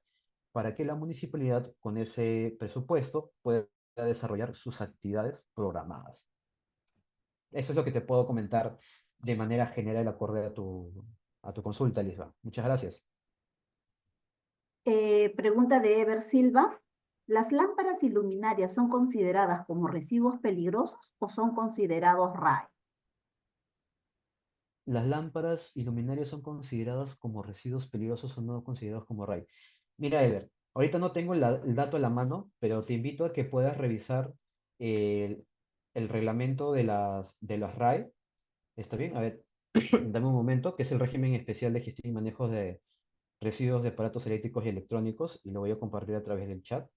para que la municipalidad con ese presupuesto pueda desarrollar sus actividades programadas. Eso es lo que te puedo comentar de manera general acorde a tu consulta, Lisba. Muchas gracias. Pregunta de Ever Silva. ¿Las lámparas y luminarias son consideradas como residuos peligrosos o son considerados RAE? ¿Las lámparas y luminarias son consideradas como residuos peligrosos o no considerados como RAI? Mira, Ever, ahorita no tengo el dato a la mano, pero te invito a que puedas revisar el, el reglamento de las RAI. ¿Está bien? A ver, dame un momento, que es el régimen especial de gestión y manejo de residuos de aparatos eléctricos y electrónicos, y lo voy a compartir a través del chat.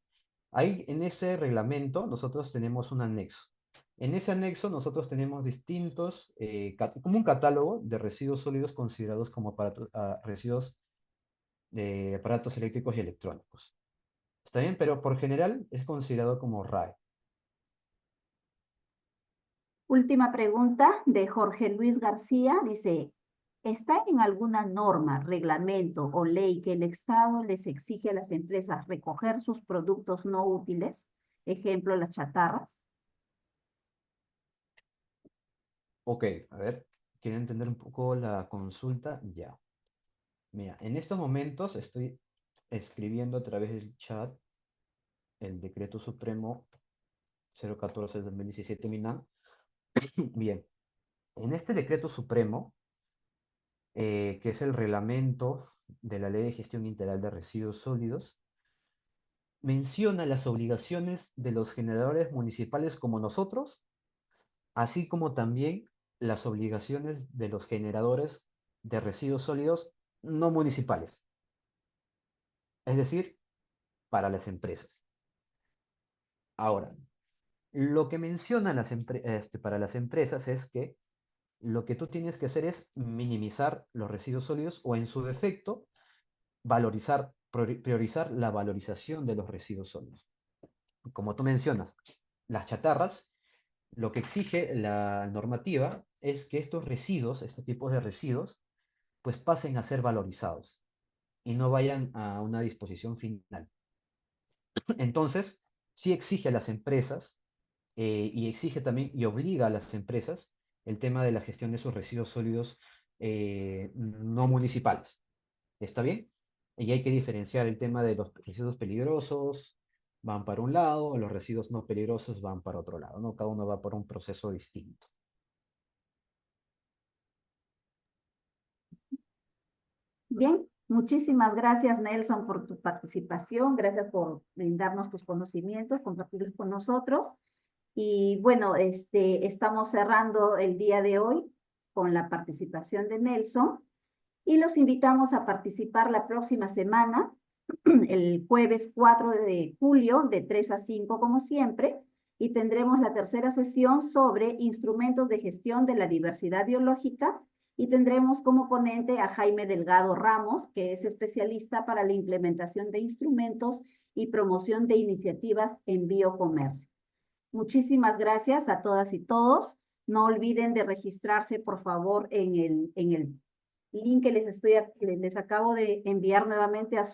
Ahí en ese reglamento nosotros tenemos un anexo. En ese anexo nosotros tenemos distintos, como un catálogo de residuos sólidos considerados como residuos de aparatos eléctricos y electrónicos. ¿Está bien? Pero por general es considerado como RAE. Última pregunta de Jorge Luis García. Dice, ¿está en alguna norma, reglamento o ley que el Estado les exige a las empresas recoger sus productos no útiles? Ejemplo, las chatarras. Ok, a ver, quiero entender un poco la consulta. Ya. Mira, en estos momentos estoy escribiendo a través del chat el decreto supremo 014 de 2017 MINAM. Bien, en este decreto supremo, que es el reglamento de la Ley de Gestión Integral de Residuos Sólidos, menciona las obligaciones de los generadores municipales como nosotros, así como también las obligaciones de los generadores de residuos sólidos no municipales, es decir, para las empresas. Ahora, lo que mencionan para las empresas es que lo que tú tienes que hacer es minimizar los residuos sólidos o en su defecto priorizar la valorización de los residuos sólidos. Como tú mencionas, las chatarras lo que exige la normativa es que estos residuos, estos tipos de residuos, pues pasen a ser valorizados y no vayan a una disposición final. Entonces, sí exige a las empresas y exige también y obliga a las empresas el tema de la gestión de sus residuos sólidos no municipales. ¿Está bien? Y hay que diferenciar el tema de los residuos peligrosos, van para un lado, los residuos no peligrosos van para otro lado, ¿no? Cada uno va por un proceso distinto. Bien, muchísimas gracias, Nelson, por tu participación. Gracias por brindarnos tus conocimientos, compartirlos con nosotros. Y bueno, estamos cerrando el día de hoy con la participación de Nelson y los invitamos a participar la próxima semana, el jueves 4 de julio, de 3 a 5 como siempre, y tendremos la tercera sesión sobre instrumentos de gestión de la diversidad biológica y tendremos como ponente a Jaime Delgado Ramos, que es especialista para la implementación de instrumentos y promoción de iniciativas en biocomercio. Muchísimas gracias a todas y todos. No olviden de registrarse, por favor, en el link que les acabo de enviar nuevamente al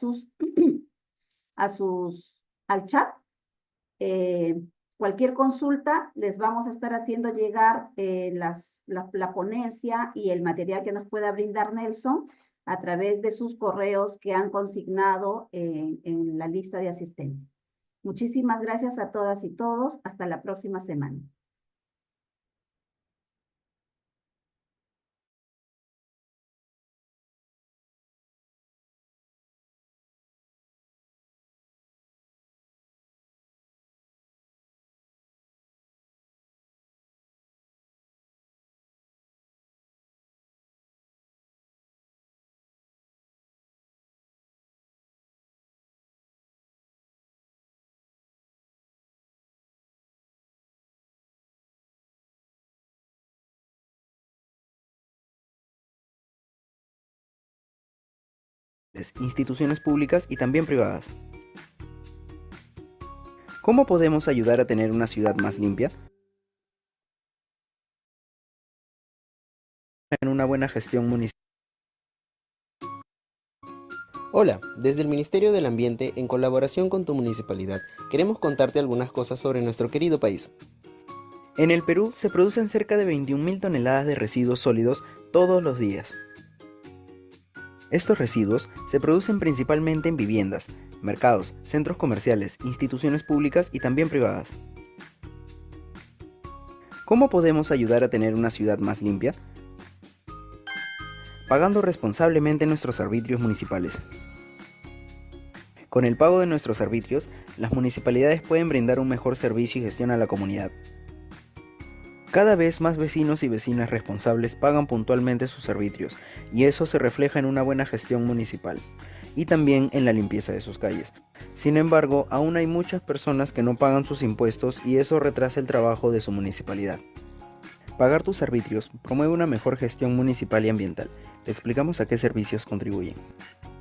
chat. Cualquier consulta, les vamos a estar haciendo llegar la ponencia y el material que nos pueda brindar Nelson a través de sus correos que han consignado en la lista de asistencia. Muchísimas gracias a todas y todos. Hasta la próxima semana. Instituciones públicas y también privadas. ¿Cómo podemos ayudar a tener una ciudad más limpia? En una buena gestión municipal. Hola, desde el Ministerio del Ambiente, en colaboración con tu municipalidad, queremos contarte algunas cosas sobre nuestro querido país. En el Perú se producen cerca de 21.000 toneladas de residuos sólidos todos los días. Estos residuos se producen principalmente en viviendas, mercados, centros comerciales, instituciones públicas y también privadas. ¿Cómo podemos ayudar a tener una ciudad más limpia? Pagando responsablemente nuestros arbitrios municipales. Con el pago de nuestros arbitrios, las municipalidades pueden brindar un mejor servicio y gestión a la comunidad. Cada vez más vecinos y vecinas responsables pagan puntualmente sus arbitrios, y eso se refleja en una buena gestión municipal, y también en la limpieza de sus calles. Sin embargo, aún hay muchas personas que no pagan sus impuestos y eso retrasa el trabajo de su municipalidad. Pagar tus arbitrios promueve una mejor gestión municipal y ambiental. Te explicamos a qué servicios contribuyen.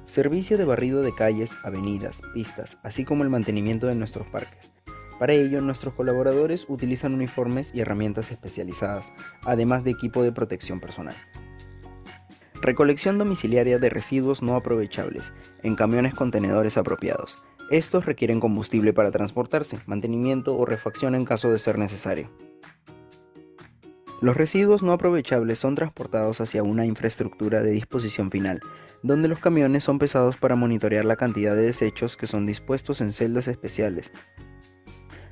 Servicio de barrido de calles, avenidas, pistas, así como el mantenimiento de nuestros parques. Para ello, nuestros colaboradores utilizan uniformes y herramientas especializadas, además de equipo de protección personal. Recolección domiciliaria de residuos no aprovechables, en camiones contenedores apropiados. Estos requieren combustible para transportarse, mantenimiento o refacción en caso de ser necesario. Los residuos no aprovechables son transportados hacia una infraestructura de disposición final, donde los camiones son pesados para monitorear la cantidad de desechos que son dispuestos en celdas especiales,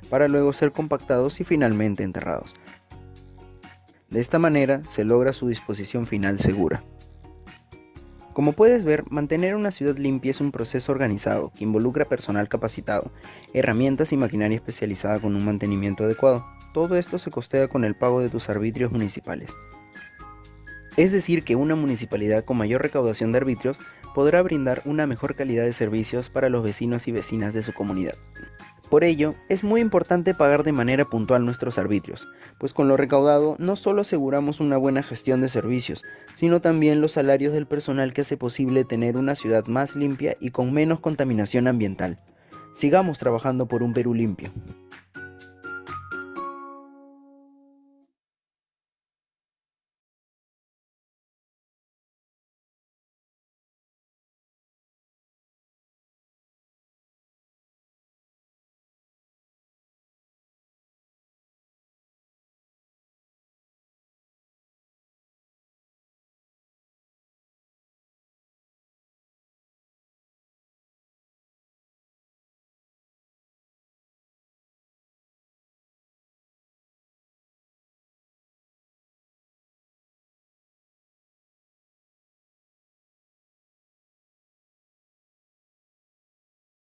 para luego ser compactados y finalmente enterrados. De esta manera se logra su disposición final segura. Como puedes ver, mantener una ciudad limpia es un proceso organizado que involucra personal capacitado, herramientas y maquinaria especializada con un mantenimiento adecuado. Todo esto se costea con el pago de tus arbitrios municipales. Es decir, que una municipalidad con mayor recaudación de arbitrios podrá brindar una mejor calidad de servicios para los vecinos y vecinas de su comunidad. Por ello, es muy importante pagar de manera puntual nuestros arbitrios, pues con lo recaudado no solo aseguramos una buena gestión de servicios, sino también los salarios del personal que hace posible tener una ciudad más limpia y con menos contaminación ambiental. Sigamos trabajando por un Perú limpio.